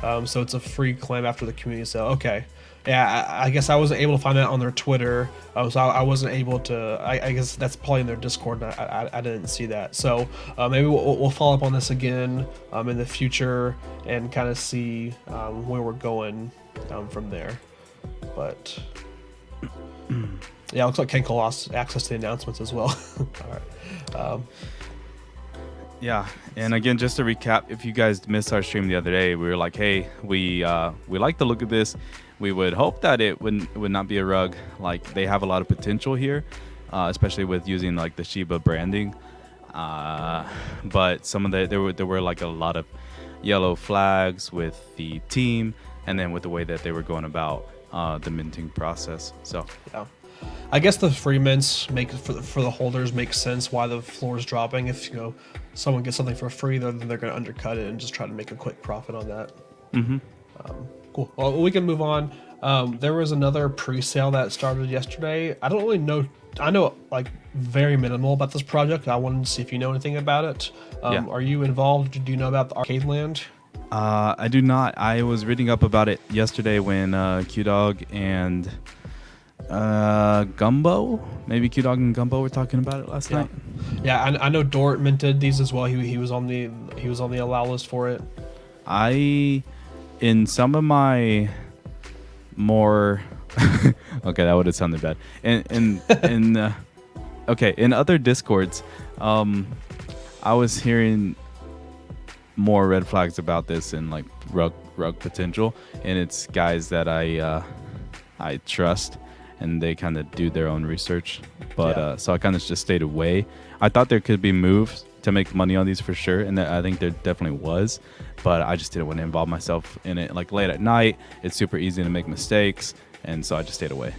So it's a free claim after the community sale. Okay. Yeah, I guess I wasn't able to find out on their Twitter, so I wasn't able to. I guess that's probably in their Discord. And I didn't see that, so maybe we'll follow up on this again in the future and kind of see where we're going from there. But yeah, it looks like Kenko lost access to the announcements as well. All right. Yeah, and again, just to recap, if you guys missed our stream the other day, we were like, hey, we like the look of this. We would hope that it would not be a rug. Like, they have a lot of potential here, especially with using like the Shiba branding. But some of there were like a lot of yellow flags with the team, and then with the way that they were going about the minting process. So yeah. I guess the free mints make for the holders makes sense why the floor is dropping. If someone gets something for free, then they're going to undercut it and just try to make a quick profit on that. Cool. Well, we can move on. There was another pre-sale that started yesterday. I don't really know. I know like very minimal about this project. I wanted to see if you know anything about it. Yeah. Are you involved? Do you know about the arcade land? I do not. I was reading up about it yesterday when Q-Dog and Gumbo, maybe Q-Dog and Gumbo were talking about it last night. Yeah, I know Dort minted these as well. He was on the allow list for it. In some of my more okay, that would have sounded bad. In other Discords, I was hearing more red flags about this and like rug potential, and it's guys that I trust, and they kind of do their own research. But so I kind of just stayed away. I thought there could be moves to make money on these for sure, and I think there definitely was, but I just didn't want to involve myself in it. Like late at night, it's super easy to make mistakes, and so I just stayed away.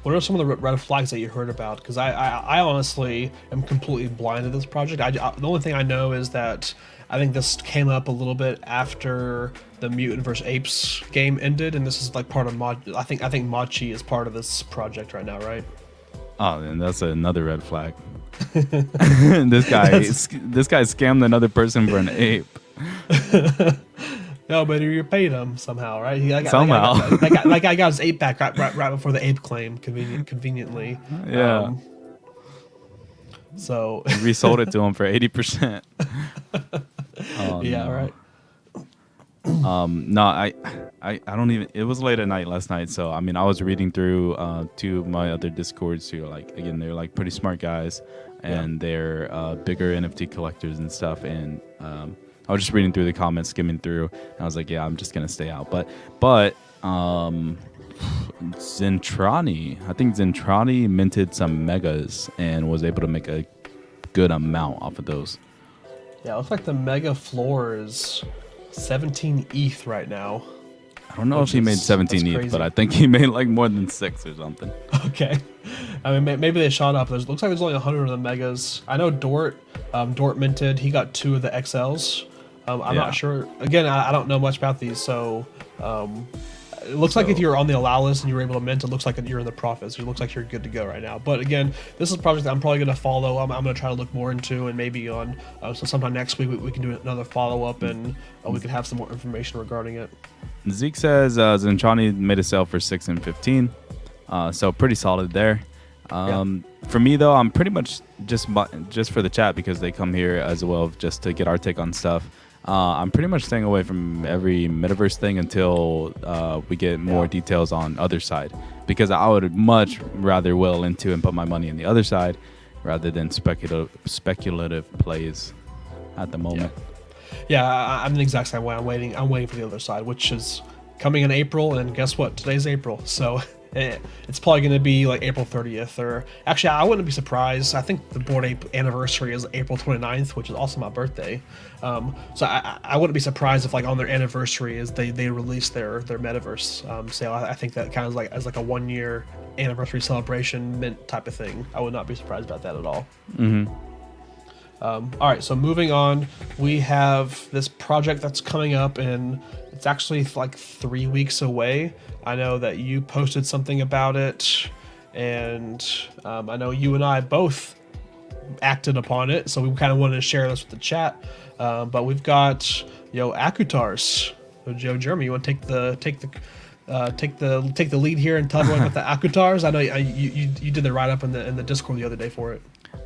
What are some of the red flags that you heard about? Because I honestly am completely blind to this project. The only thing I know is that I think this came up a little bit after the Mutant vs. Apes game ended, and this is like part of I think Machi is part of this project right now, right? Oh, and that's another red flag. This guy scammed another person for an ape. No, but you paid him somehow, right? Somehow. That guy got his ape back right before the ape claim, conveniently. Yeah. So he resold it to him for 80%. Yeah, right. No, I don't even. It was late at night last night, so I mean, I was reading through two of my other Discords who are like, again, they're like pretty smart guys, and they're bigger NFT collectors and stuff. And I was just reading through the comments, skimming through, and I was like, yeah, I'm just gonna stay out. But Zentrani, I think Zentrani minted some megas and was able to make a good amount off of those. Yeah, it looks like the mega floor is 17 ETH right now. I don't know if he made 17 ETH, but I think he made like more than 6 or something. Okay. I mean, maybe they shot up. Looks like there's only 100 of the megas. I know Dort minted. He got 2 of the XLs. I'm not sure. Again, I don't know much about these, so it looks like if So- you're on the allow list and you're able to mint, it looks like you're in the profits. It looks like you're good to go right now. But again, this is a project that I'm probably going to follow. I'm going to try to look more into, and maybe on so sometime next week we can do another follow up, and we can have some more information regarding it. Zeke says Zentrani made a sale for 6 and 15, so pretty solid there. For me though, I'm pretty much just for the chat, because they come here as well just to get our take on stuff. I'm pretty much staying away from every metaverse thing until we get more details on other side, because I would much rather well into and put my money in the other side rather than speculative plays at the moment. Yeah, I'm the exact same way. I'm waiting for the other side, which is coming in April, and guess what? Today's April, so it's probably going to be like April 30th, or actually, I wouldn't be surprised. I think the Bored Ape anniversary is April 29th, which is also my birthday. So I wouldn't be surprised if like on their anniversary is they release their metaverse sale. I think that kind of like as like a 1 year anniversary celebration mint type of thing. I would not be surprised about that at all. All right, so moving on, we have this project that's coming up, and it's actually like 3 weeks away. I know that you posted something about it, and I know you and I both acted upon it, so we kind of wanted to share this with the chat. But we've got Akutars. So Jeremy, you want to take the lead here and tell everyone about the Akutars? I know you did the write up in the Discord the other day for it.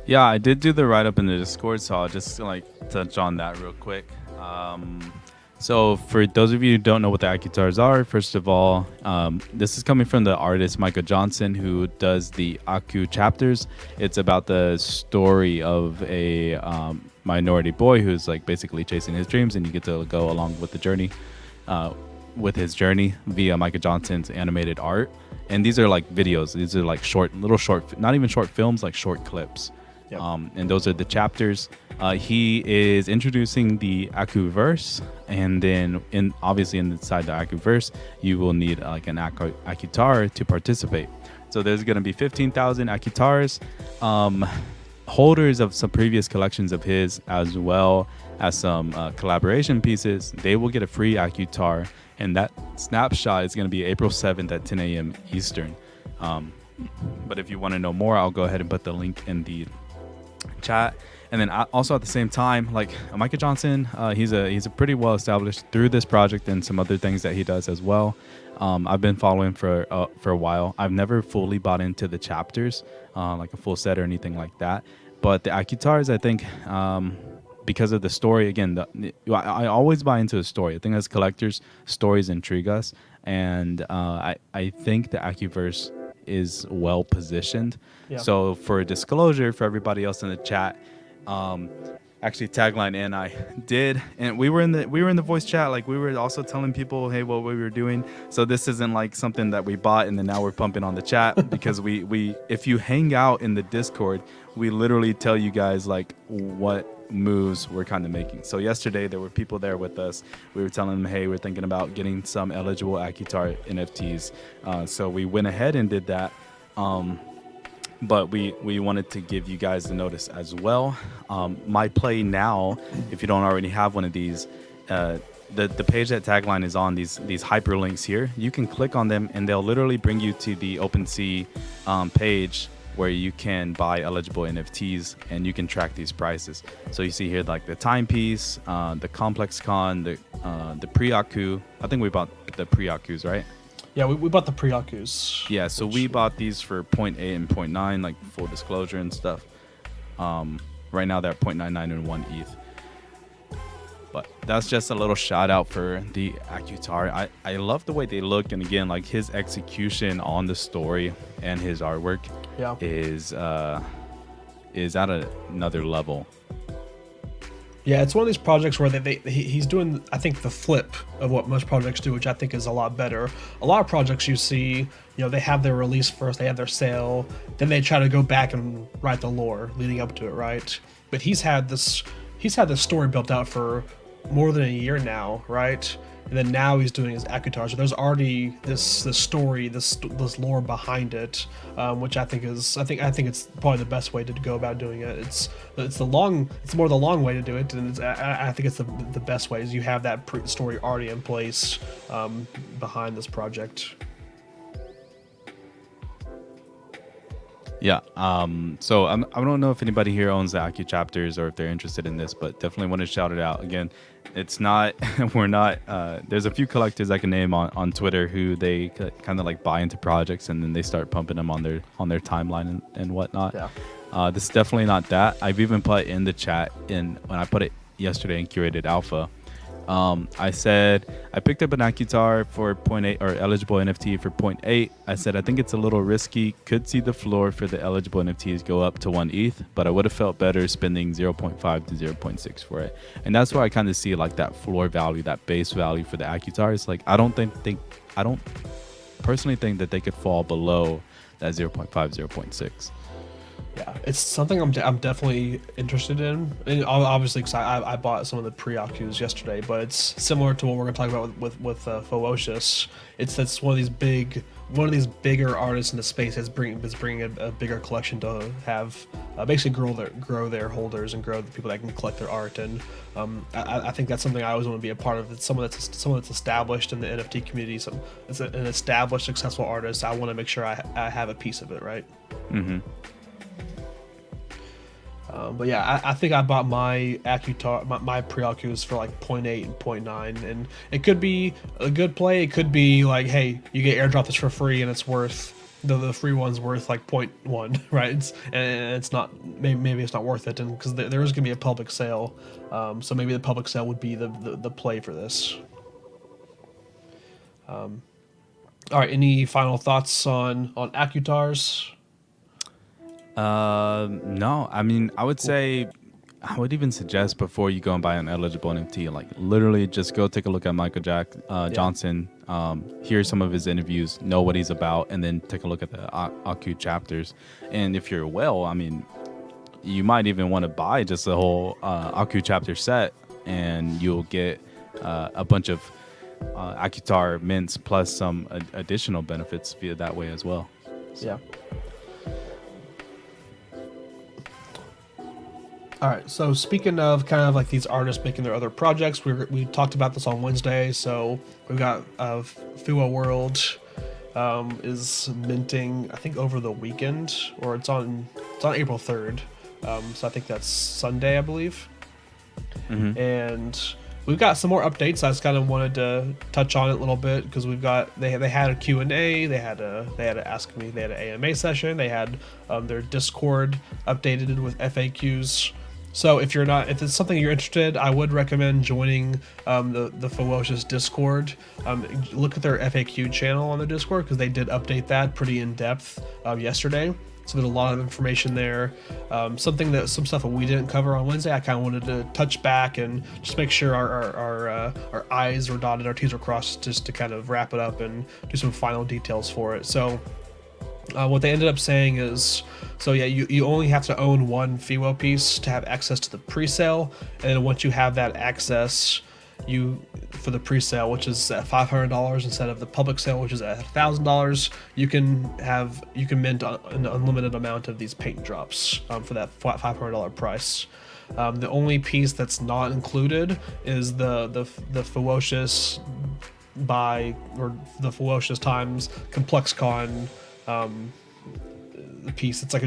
Yeah, I did do the write-up in the Discord, so I'll just like touch on that real quick. So for those of you who don't know what the Akutars are, first of all, this is coming from the artist Michael Johnson, who does the Aku chapters. It's about the story of a minority boy who's like basically chasing his dreams, and you get to go along with the journey, with his journey via Michael Johnson's animated art. And these are like videos. These are like little short, not even short films, like short clips. Yep. And those are the chapters. He is introducing the Akuverse, and then obviously inside the Akuverse, you will need like an Akutar to participate. So there's going to be 15,000 Akutars, holders of some previous collections of his, as well as some collaboration pieces. They will get a free Akutar, and that snapshot is going to be April 7th at 10 a.m. Eastern. But if you want to know more, I'll go ahead and put the link in the chat. And then also at the same time, like Michael Johnson, he's a pretty well established through this project and some other things that he does as well. I've been following for a while. I've never fully bought into the chapters, like a full set or anything like that. But the Akutars, I think, because of the story, again, I always buy into a story. I think as collectors, stories intrigue us, and I think the Akuverse is well positioned. Yeah. So for disclosure for everybody else in the chat, actually Tagline and I did, and we were in the voice chat, like we were also telling people, hey, what we were doing. So this isn't like something that we bought and then now we're pumping on the chat, because we if you hang out in the Discord, we literally tell you guys like what moves we're kind of making. So yesterday there were people there with us. We were telling them, hey, we're thinking about getting some eligible Akutar NFTs. So we went ahead and did that. But we wanted to give you guys the notice as well. My play now, if you don't already have one of these, the page that Tagline is on, these hyperlinks here, you can click on them and they'll literally bring you to the OpenSea page where you can buy eligible NFTs and you can track these prices. So you see here like the timepiece, the complex con, the pre-Aku. I think we bought the pre-Akus, right? Yeah, we bought the pre-Akus. Yeah, so we bought these for 0.8 and 0.9, like full disclosure and stuff. Right now they're at 0.99 and 1 ETH. But that's just a little shout out for the Akutar. I love the way they look, and again, like his execution on the story and his artwork is at another level. Yeah, it's one of these projects where he's doing, I think, the flip of what most projects do, which I think is a lot better. A lot of projects you see, they have their release first, they have their sale, then they try to go back and write the lore leading up to it, right? But he's had this story built out for more than a year now, right? and then now he's doing his Akutar. So there's already this story, this lore behind it, which I think it's probably the best way to go about doing it. It's more the long way to do it, and I think it's the best way is you have that story already in place behind this project. Yeah. So I don't know if anybody here owns the Aki chapters or if they're interested in this, but definitely want to shout it out. Again, it's not, we're not, there's a few collectors I can name on Twitter who they kind of like buy into projects and then they start pumping them on their timeline and whatnot. Yeah. This is definitely not that. I've even put in the chat when I put it yesterday in curated alpha. I said I picked up an Akutar for 0.8 or eligible NFT for 0.8. I said I think it's a little risky. Could see the floor for the eligible NFTs go up to 1 ETH, but I would have felt better spending 0.5 to 0.6 for it. And that's where I kind of see like that floor value, that base value for the Akutar. It's like I don't personally think that they could fall below that 0.5, 0.6. Yeah, it's something I'm definitely interested in. And obviously, because I bought some of the pre-Akus yesterday, but it's similar to what we're going to talk about with Ferocious. That's one of these bigger artists in the space that's bringing a bigger collection to have basically grow their holders and grow the people that can collect their art. And I think that's something I always want to be a part of. It's someone that's established in the NFT community. It's an established, successful artist. I want to make sure I have a piece of it, right? Mm-hmm. But yeah, I think I bought my Akutar, my pre-Akus for like 0.8 and 0.9, and it could be a good play. It could be like, hey, you get airdrop this for free, and it's worth the free one's worth like 0.1, right? It's not maybe it's not worth it, and because there is gonna be a public sale, so maybe the public sale would be the play for this. All right, any final thoughts on Akutars? No, I mean, I would say, I would even suggest before you go and buy an eligible NFT, like literally just go take a look at Michael Johnson, hear some of his interviews, know what he's about, and then take a look at the Aku chapters. And if you're I mean, you might even want to buy just the whole Aku chapter set, and you'll get a bunch of Akutar mints plus some additional benefits via that way as well. So. Yeah. All right, so speaking of kind of like these artists making their other projects, we talked about this on Wednesday. So we've got Fuwa World is minting, I think, over the weekend, or it's on April 3rd. So I think that's Sunday, I believe. Mm-hmm. And we've got some more updates. I just kind of wanted to touch on it a little bit because they had a Q&A, they had a Ask Me, they had an AMA session, they had their Discord updated with FAQs. So if it's something you're interested, I would recommend joining the Ferocious Discord. Look at their FAQ channel on the Discord because they did update that pretty in depth yesterday. So there's a lot of information there. Some stuff that we didn't cover on Wednesday. I kind of wanted to touch back and just make sure our I's were dotted, our T's were crossed, just to kind of wrap it up and do some final details for it. So what they ended up saying is, so yeah, you only have to own one FIWO piece to have access to the pre-sale, and once you have that access, for the pre-sale, which is at $500 instead of the public sale, which is at $1,000, you can mint an unlimited amount of these paint drops for that $500 price. The only piece that's not included is the Ferocious by, or the Ferocious times ComplexCon piece. It's like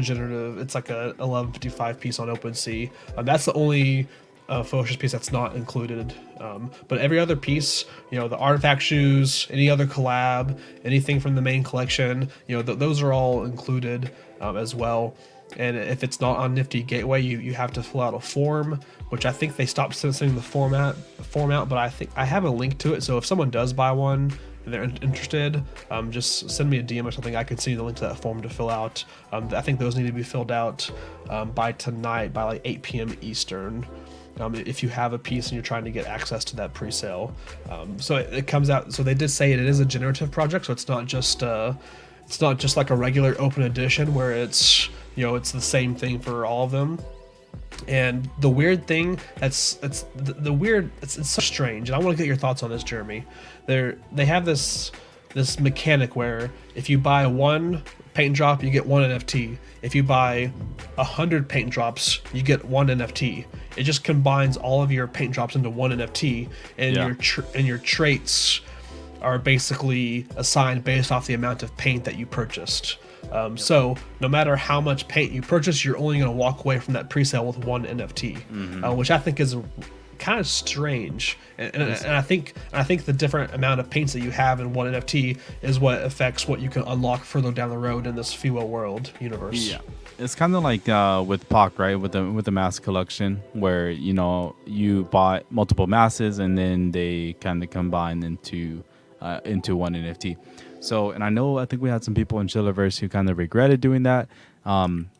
a 1155 piece on OpenSea. That's the only Ferocious piece that's not included. But every other piece, the artifact shoes, any other collab, anything from the main collection, those are all included as well. And if it's not on Nifty Gateway, you have to fill out a form, which I think they stopped sending the form out, but I think I have a link to it. So if someone does buy one and they're interested, just send me a DM or something. I can send you the link to that form to fill out. I think those need to be filled out by tonight, by like 8 p.m. Eastern. If you have a piece and you're trying to get access to that pre-sale. So it comes out, so they did say it is a generative project, so it's not just like a regular open edition where it's it's the same thing for all of them. And the weird thing it's so strange, and I want to get your thoughts on this, Jeremy. They have this mechanic where if you buy one paint drop, you get one NFT. If you buy 100 paint drops, you get one NFT. It just combines all of your paint drops into one NFT, and your traits are basically assigned based off the amount of paint that you purchased. So no matter how much paint you purchase, you're only going to walk away from that pre-sale with one NFT, which I think is kind of strange. And I think the different amount of paints that you have in one NFT is what affects what you can unlock further down the road in this FIWA world universe. Yeah, it's kind of like with POC, right? With the mass collection, where you bought multiple masses and then they kind of combine into one NFT. So, and I think we had some people in Chillerverse who kind of regretted doing that.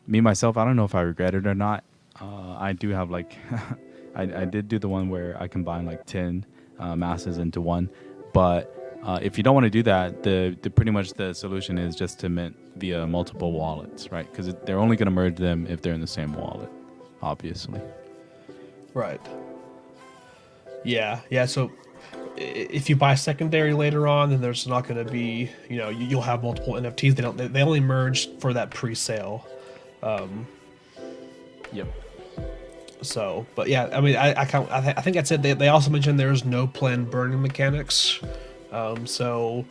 Me, myself, I don't know if I regret it or not. I do have like, I did do the one where I combined like 10 masses into one. But if you don't want to do that, the pretty much the solution is just to mint via multiple wallets, right? Because they're only going to merge them if they're in the same wallet, obviously. Right. Yeah. So if you buy secondary later on, then there's not going to be, you'll have multiple NFTs. They only merge for that pre-sale. Yep. So, but yeah, I mean, I think that's it. They also mentioned there's no planned burning mechanics. So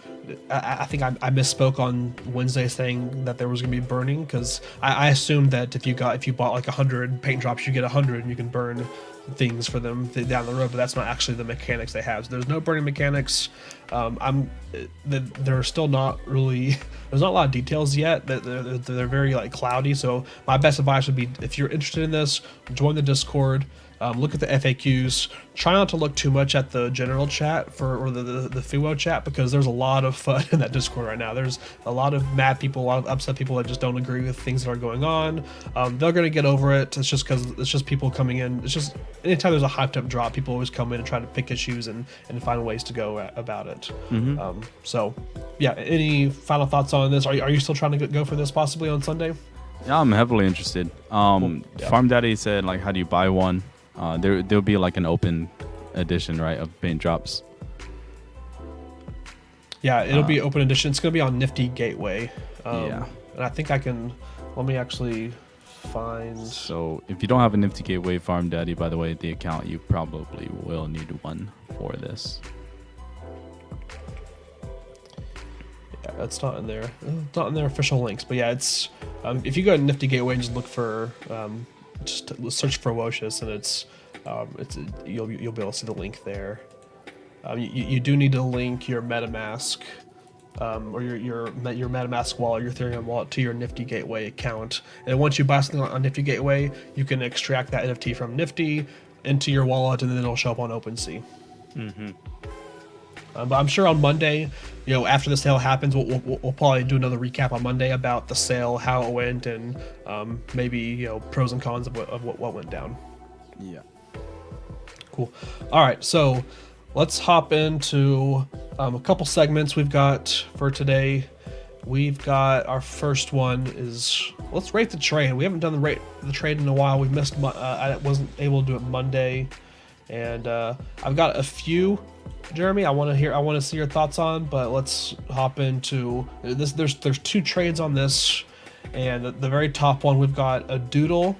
I think I misspoke on Wednesday saying that there was going to be burning, because I assumed that if you bought like 100 paint drops, you get 100 and you can burn things for them down the road, but that's not actually the mechanics they have. So there's no burning mechanics. They're still not really, there's not a lot of details yet. They're very like cloudy. So my best advice would be, if you're interested in this, join the Discord. Look at the FAQs. Try not to look too much at the general chat or the FIWO chat, because there's a lot of fun in that Discord right now. There's a lot of mad people, a lot of upset people that just don't agree with things that are going on. They're gonna get over it. It's just because it's just people coming in. It's just anytime there's a hyped up drop, people always come in and try to pick issues and find ways to go about it. So yeah, any final thoughts on this? Are you still trying to go for this possibly on Sunday? Yeah, I'm heavily interested. Cool. Yeah. Farm Daddy said, like, how do you buy one? There'll be like an open edition, right, of paint drops. Yeah, it'll be open edition. It's gonna be on Nifty Gateway. Yeah. And I think let me actually find. So if you don't have a Nifty Gateway, Farm Daddy, by the way, the account, you probably will need one for this. Yeah, it's not in there. It's not in their official links, but yeah, it's if you go to Nifty Gateway and just look for just search for Wocious, and it's you'll be able to see the link there. You do need to link your MetaMask or your MetaMask wallet, your Ethereum wallet, to your Nifty Gateway account. And once you buy something on Nifty Gateway, you can extract that NFT from Nifty into your wallet, and then it'll show up on OpenSea. But I'm sure on Monday, after the sale happens, we'll probably do another recap on Monday about the sale, how it went, and maybe pros and cons of what went down. Yeah. Cool. All right, so let's hop into a couple segments we've got for today. We've got our first one is, let's rate the trade. We haven't done the trade in a while. We missed. I wasn't able to do it Monday, and I've got a few. Jeremy, I want to see your thoughts on, but let's hop into this. There's two trades on this, and the very top one, we've got a doodle,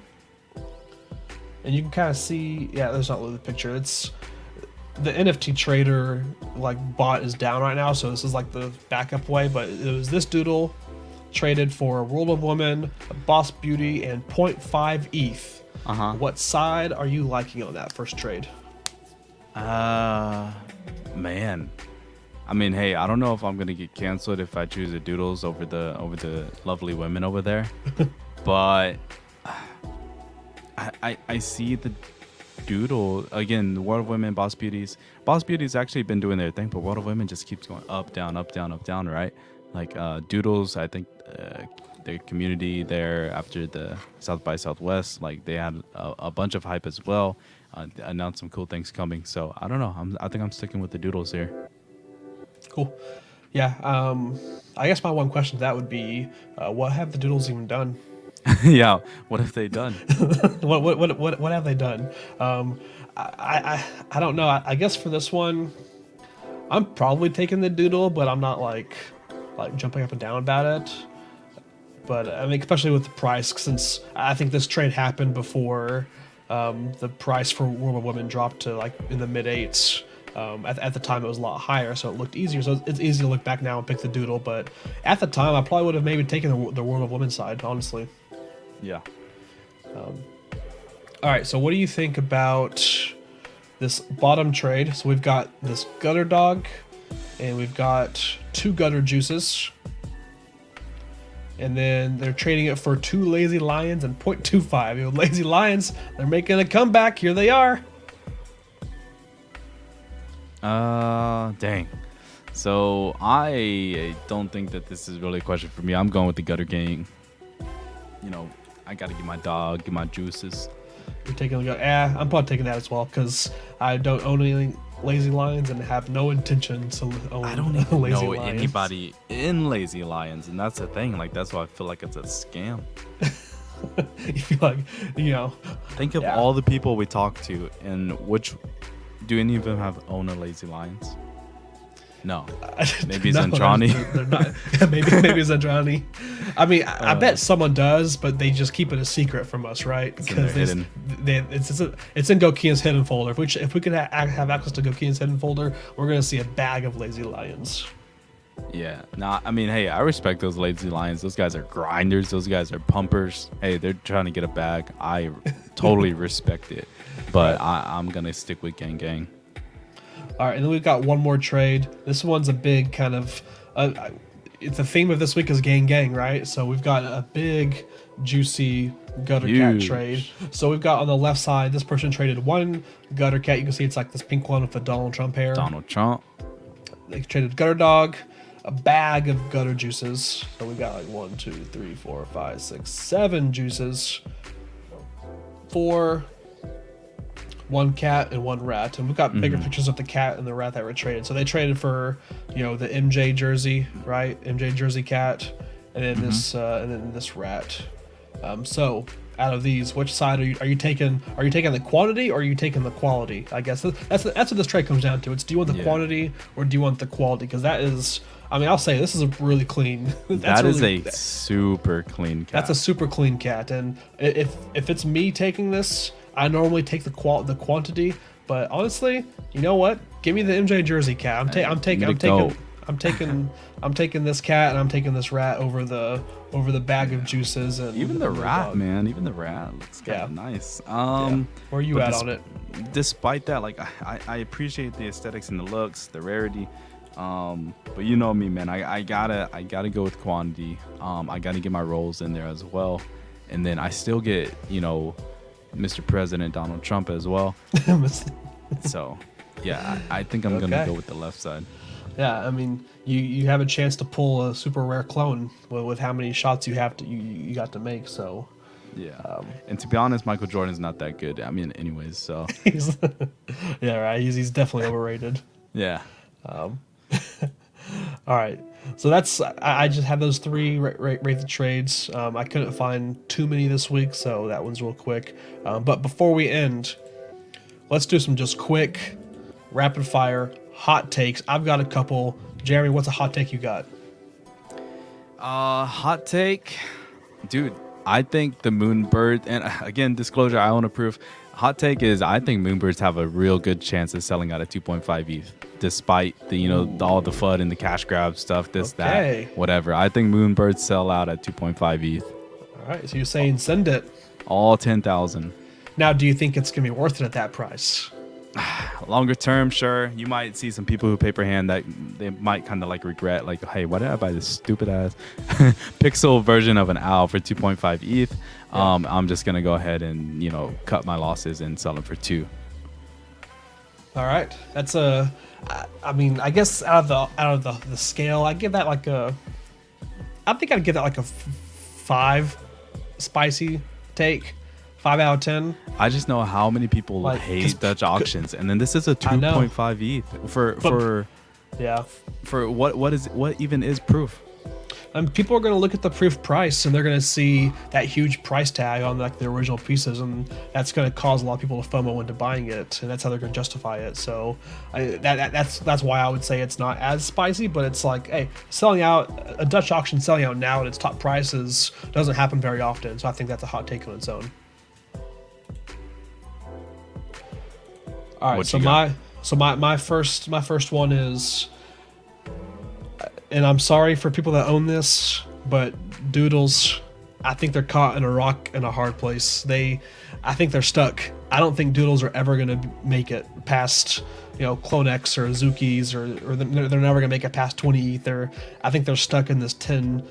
and you can kind of see, yeah, there's not really the picture. It's the NFT trader bot is down right now, so this is like the backup way, but it was this doodle traded for World of Women, Boss Beauty, and 0.5 ETH. What side are you liking on that first trade? Man, I mean, hey, I don't know if I'm gonna get canceled if I choose the doodles over the lovely women over there, but I see the doodle again. The World of Women, Boss Beauty's actually been doing their thing, but World of Women just keeps going up, down, up, down, up, down, right? Like doodles, I think their community there after the South by Southwest, like they had a bunch of hype as well. Announced some cool things coming, so I don't know. I think I'm sticking with the doodles here. Cool. Yeah. I guess my one question to that would be, what have the doodles even done? Yeah, what have they done? What have they done? I don't know. I guess for this one, I'm probably taking the doodle, but I'm not like jumping up and down about it. But I mean, especially with the price, since I think this trade happened before the price for World of Women dropped to like in the mid eights. At the time, it was a lot higher, so it looked easier. So it's easy to look back now and pick the doodle. But at the time, I probably would have maybe taken the World of Women side, honestly. Yeah. All right, so what do you think about this bottom trade? So we've got this Gutter Dog, and we've got 2 Gutter Juices. And then they're trading it for 2 Lazy Lions and 0.25. You know, Lazy Lions, they're making a comeback. Here they are. Dang. So I don't think that this is really a question for me. I'm going with the Gutter Gang. You know, I gotta get my dog, get my juices. You're taking the I'm probably taking that as well because I don't own any Lazy Lions and have no intention to own. I don't even Lazy know Lions. anybody in Lazy Lions, and that's the thing. Like, that's why I feel like it's a scam. You feel like, you know. Think of all the people we talk to, and which do any of them have own a Lazy Lions? No. Maybe No, Zentrani. They're not. maybe Zentrani. I mean, I bet someone does, but they just keep it a secret from us, right? Because it's in Gokian's hidden folder. If we could have access to Gokian's hidden folder, we're gonna see a bag of Lazy Lions. Yeah. Nah, I mean, hey, I respect those Lazy Lions. Those guys are grinders. Those guys are pumpers. Hey, they're trying to get a bag. I totally respect it. But I'm gonna stick with Gang Gang. All right, and then we've got one more trade. This one's a big kind of. The theme of this week is Gang Gang, right? So we've got a big, juicy Gutter Cat trade. So we've got on the left side, this person traded 1 Gutter Cat. You can see it's like this pink one with the Donald Trump hair. Donald Trump. They traded Gutter Dog, a bag of Gutter Juices. So we've got like 1, 2, 3, 4, 5, 6, 7 juices. 4. 1 cat and 1 rat, and we've got bigger pictures of the cat and the rat that were traded. So they traded for, you know, the MJ jersey, right? MJ jersey cat, and then this rat. So out of these, which side are you taking? Are you taking the quantity or are you taking the quality? I guess that's what this trade comes down to. It's do you want the quantity or do you want the quality? Because that is, I mean, I'll say this is a really clean. That is a super clean cat. That's a super clean cat, and if it's me taking this, I normally take the quantity, but honestly, you know what? Give me the MJ jersey cat. I'm taking this cat and I'm taking this rat over the bag of juices and even the rat, man. Even the rat looks kind of nice. Where are you at on it? Despite that, like I appreciate the aesthetics and the looks, the rarity. But you know me, man. I gotta go with quantity. I gotta get my rolls in there as well, and then I still get, you know, Mr. President Donald Trump as well. So, yeah, I think I'm gonna go with the left side. Yeah, I mean, you have a chance to pull a super rare clone with how many shots you got to make. So, yeah. And to be honest, Michael Jordan's not that good. I mean, anyways, so yeah, right. He's definitely overrated. Yeah. All right. So I just have those 3 rate the trades. I couldn't find too many this week, so that one's real quick. But before we end, let's do some just quick, rapid fire hot takes. I've got a couple. Jeremy, what's a hot take you got? Hot take, dude. I think the Moonbird, and again, disclosure, I won't approve. Hot take is I think Moonbirds have a real good chance of selling out at 2.5 ETH, despite the, you know, all the FUD and the cash grab stuff, that, whatever. I think Moonbirds sell out at 2.5 ETH. All right, so you're saying send it. All 10,000. Now, do you think it's going to be worth it at that price? Longer term, sure. You might see some people who paper hand that they might kind of like regret, like, hey, why did I buy this stupid ass pixel version of an owl for 2.5 ETH? Yeah. I'm just gonna go ahead and, you know, cut my losses and sell them for 2. All right, that's a. I mean, I guess out of the scale, I give that like a. I think I'd give that like a 5 spicy take. 5 out of 10. I just know how many people like, hate Dutch auctions, and then this is a 2.5 ETH for what even is proof? People are going to look at the proof price and they're going to see that huge price tag on like the original pieces, and that's going to cause a lot of people to FOMO into buying it, and that's how they're going to justify it. So that's why I would say it's not as spicy, but it's like, hey, selling out a Dutch auction, selling out now at its top prices doesn't happen very often. So I think that's a hot take on its own. All right, my first one is, and I'm sorry for people that own this, but Doodles, I think they're caught in a rock and a hard place. I think they're stuck. I don't think Doodles are ever going to make it past, Clone X or Azukis, or they're never going to make it past 20 ETH. I think they're stuck in this 10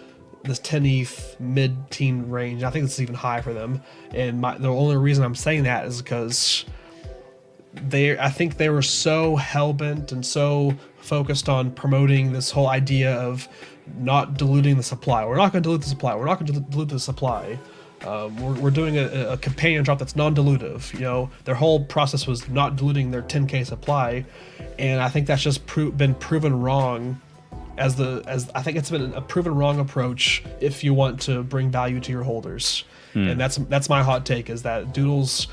ETH mid-teen range. I think it's even high for them. And the only reason I'm saying that is because I think they were so hell-bent and so focused on promoting this whole idea of not diluting the supply. We're not going to dilute the supply. We're not going to dilute the supply. We're doing a companion drop that's non-dilutive. Their whole process was not diluting their 10K supply, and I think that's just been proven wrong. As I think it's been a proven wrong approach if you want to bring value to your holders. And that's my hot take, is that Doodles,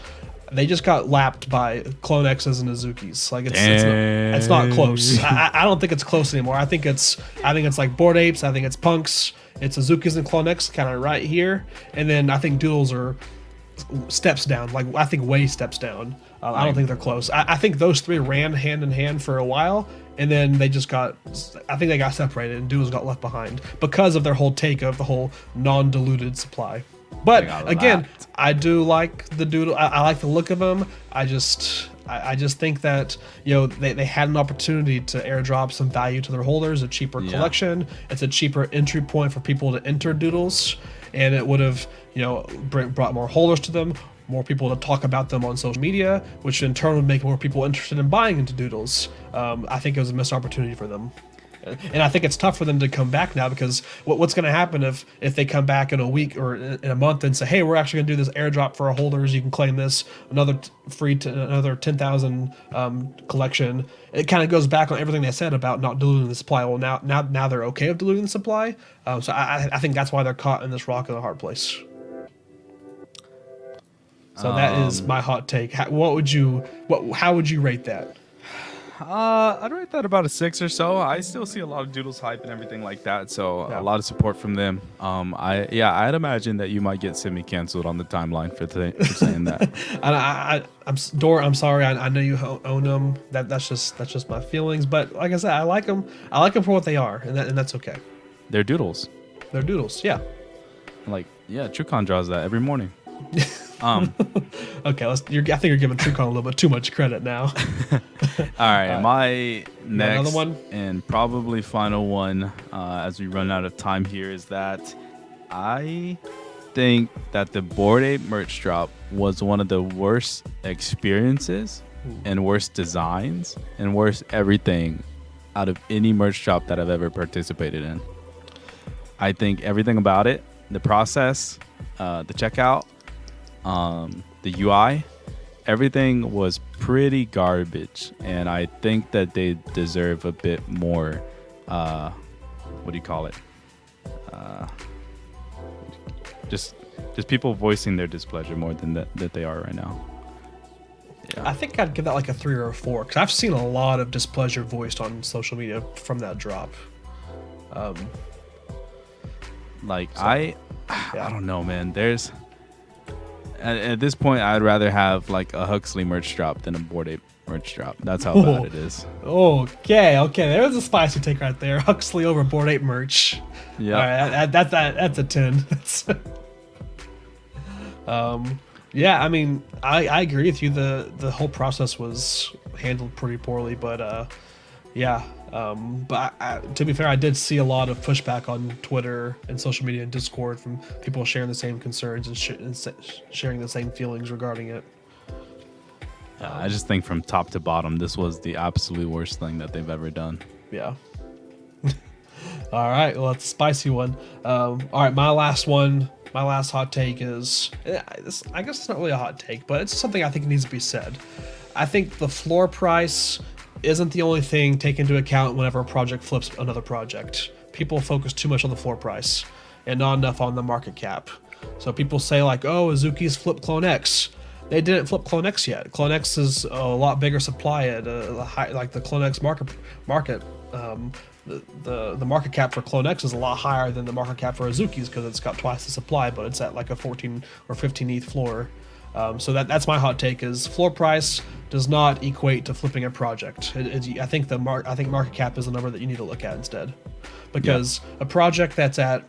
they just got lapped by Clone X's and Azukis. Like it's not close. I don't think it's close anymore. I think it's like Bored Apes. I think it's Punks. It's Azukis and Clone X kind of right here, and then I think Doodles are steps down. Like I think way steps down. I don't think they're close. I think those three ran hand in hand for a while, and then they got separated, and Doodles got left behind because of their whole take of the whole non-diluted supply. But again, I do like the Doodle. I like the look of them. I just think that they had an opportunity to airdrop some value to their holders, a cheaper collection. It's a cheaper entry point for people to enter Doodles, and it would have brought more holders to them, more people to talk about them on social media, which in turn would make more people interested in buying into Doodles. I think it was a missed opportunity for them. And I think it's tough for them to come back now, because what's going to happen if they come back in a week or in a month and say, hey, we're actually going to do this airdrop for our holders. You can claim this, another 10,000 collection. It kind of goes back on everything they said about not diluting the supply. Well, now they're okay with diluting the supply. So I think that's why they're caught in this rock and a hard place. So that is my hot take. How would you rate that? I'd rate that about a 6 or so. I still see a lot of Doodles hype and everything like that, so a lot of support from them. I'd imagine that you might get semi-canceled on the timeline for saying that. I'm sorry. I know you own them. That's just my feelings. But like I said, I like them. I like them for what they are, and that's okay. They're Doodles. They're Doodles. Yeah. TrueCon draws that every morning. Okay, I think you're giving TrueCon a little bit too much credit now. All right, my next another one? And probably final one, as we run out of time here, is that I think that the Bored Ape merch drop was one of the worst experiences and worst designs and worst everything out of any merch drop that I've ever participated in. I think everything about it, the process, the checkout, the UI, everything was pretty garbage, and I think that they deserve a bit more what do you call it, just people voicing their displeasure more than that they are right now. I think I'd give that like a 3 or a 4, because I've seen a lot of displeasure voiced on social media from that drop. I don't know, man. There's at this point, I'd rather have like a Huxley merch drop than a Bored Ape merch drop. That's how bad it is. Okay. There's a spicy take right there. Huxley over Bored Ape merch. Yeah. All right, that's a 10. Yeah, I mean, I agree with you. The whole process was handled pretty poorly, but yeah. But to be fair, I did see a lot of pushback on Twitter and social media and Discord from people sharing the same concerns and sharing the same feelings regarding it. I just think from top to bottom, this was the absolute worst thing that they've ever done. Yeah. All right. Well, it's a spicy one. All right. My last hot take is, I guess it's not really a hot take, but it's something I think needs to be said. I think the floor price isn't the only thing taken into account whenever a project flips another project. people focus too much on the floor price and not enough on the market cap. So people say like, oh, Azuki's flipped Clone X. They didn't flip Clone X yet. Clone X is a lot bigger supply at a high, like the Clone X market. The market cap for Clone X is a lot higher than the market cap for Azuki's because it's got twice the supply, but it's at like a 14 or 15 ETH floor. So that's my hot take: is floor price does not equate to flipping a project. I think market cap is the number that you need to look at instead, because a project that's at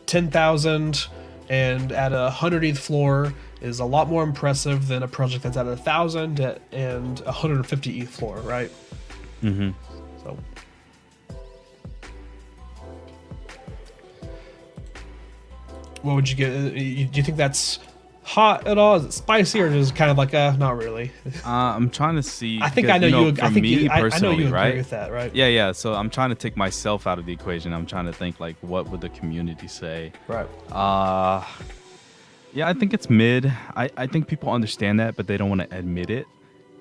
10,000 and at a 100 ETH floor is a lot more impressive than a project that's at 1,000 and 150 ETH floor, right? Mm-hmm. So. What would you get? Do you think that's hot at all? Is it spicy, or is it kind of like not really? I'm trying to see. I think I know you. I think you. I know you right? agree with that, right? Yeah. So I'm trying to take myself out of the equation. I'm trying to think like, what would the community say? Right. Yeah, I think it's mid. I think people understand that, but they don't want to admit it,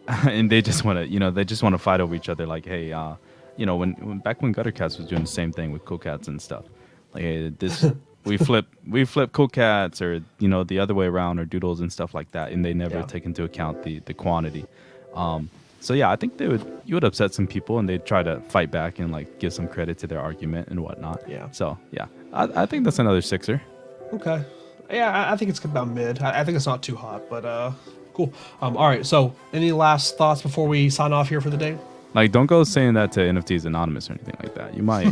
and they just want to, they just want to fight over each other. Like, hey, when back when Guttercats was doing the same thing with Cool Cats and stuff, like, hey, this. we flip Cool Cats, or the other way around, or Doodles and stuff like that, and they never take into account the quantity. So yeah, I think you would upset some people, and they'd try to fight back and like give some credit to their argument and whatnot. Yeah. So yeah, I think that's another sixer. Okay. Yeah, I think it's about mid. I think it's not too hot, but cool. All right. So any last thoughts before we sign off here for the day? Like, don't go saying that to NFTs Anonymous or anything like that. You might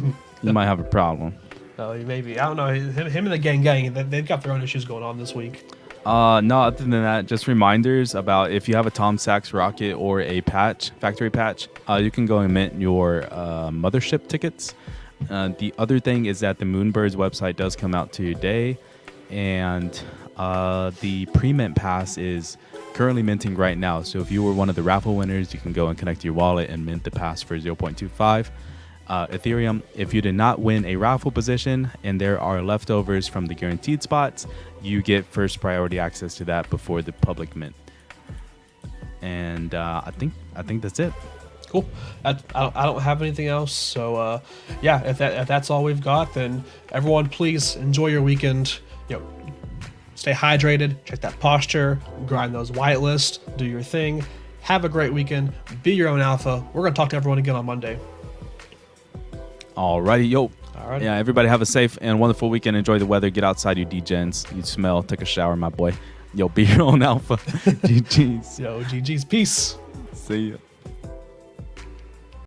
have a problem. Maybe. I don't know. Him and the gang, they've got their own issues going on this week. No, other than that, just reminders about if you have a Tom Sachs rocket or a factory patch, you can go and mint your mothership tickets. The other thing is that the Moonbirds website does come out today, and the pre-mint pass is currently minting right now. So if you were one of the raffle winners, you can go and connect your wallet and mint the pass for 0.25 Ethereum. If you did not win a raffle position and there are leftovers from the guaranteed spots, you get first priority access to that before the public mint. And I think that's it. Cool. I don't have anything else. So yeah, if that's all we've got, then everyone please enjoy your weekend. Stay hydrated, check that posture, grind those whitelists, do your thing. Have a great weekend. Be your own alpha. We're gonna talk to everyone again on Monday. Alrighty, yo. Alright. Yeah, everybody have a safe and wonderful weekend. Enjoy the weather. Get outside, you degens. You smell. Take a shower, my boy. Yo, be your own alpha. GG's. Yo, GG's. Peace. See ya.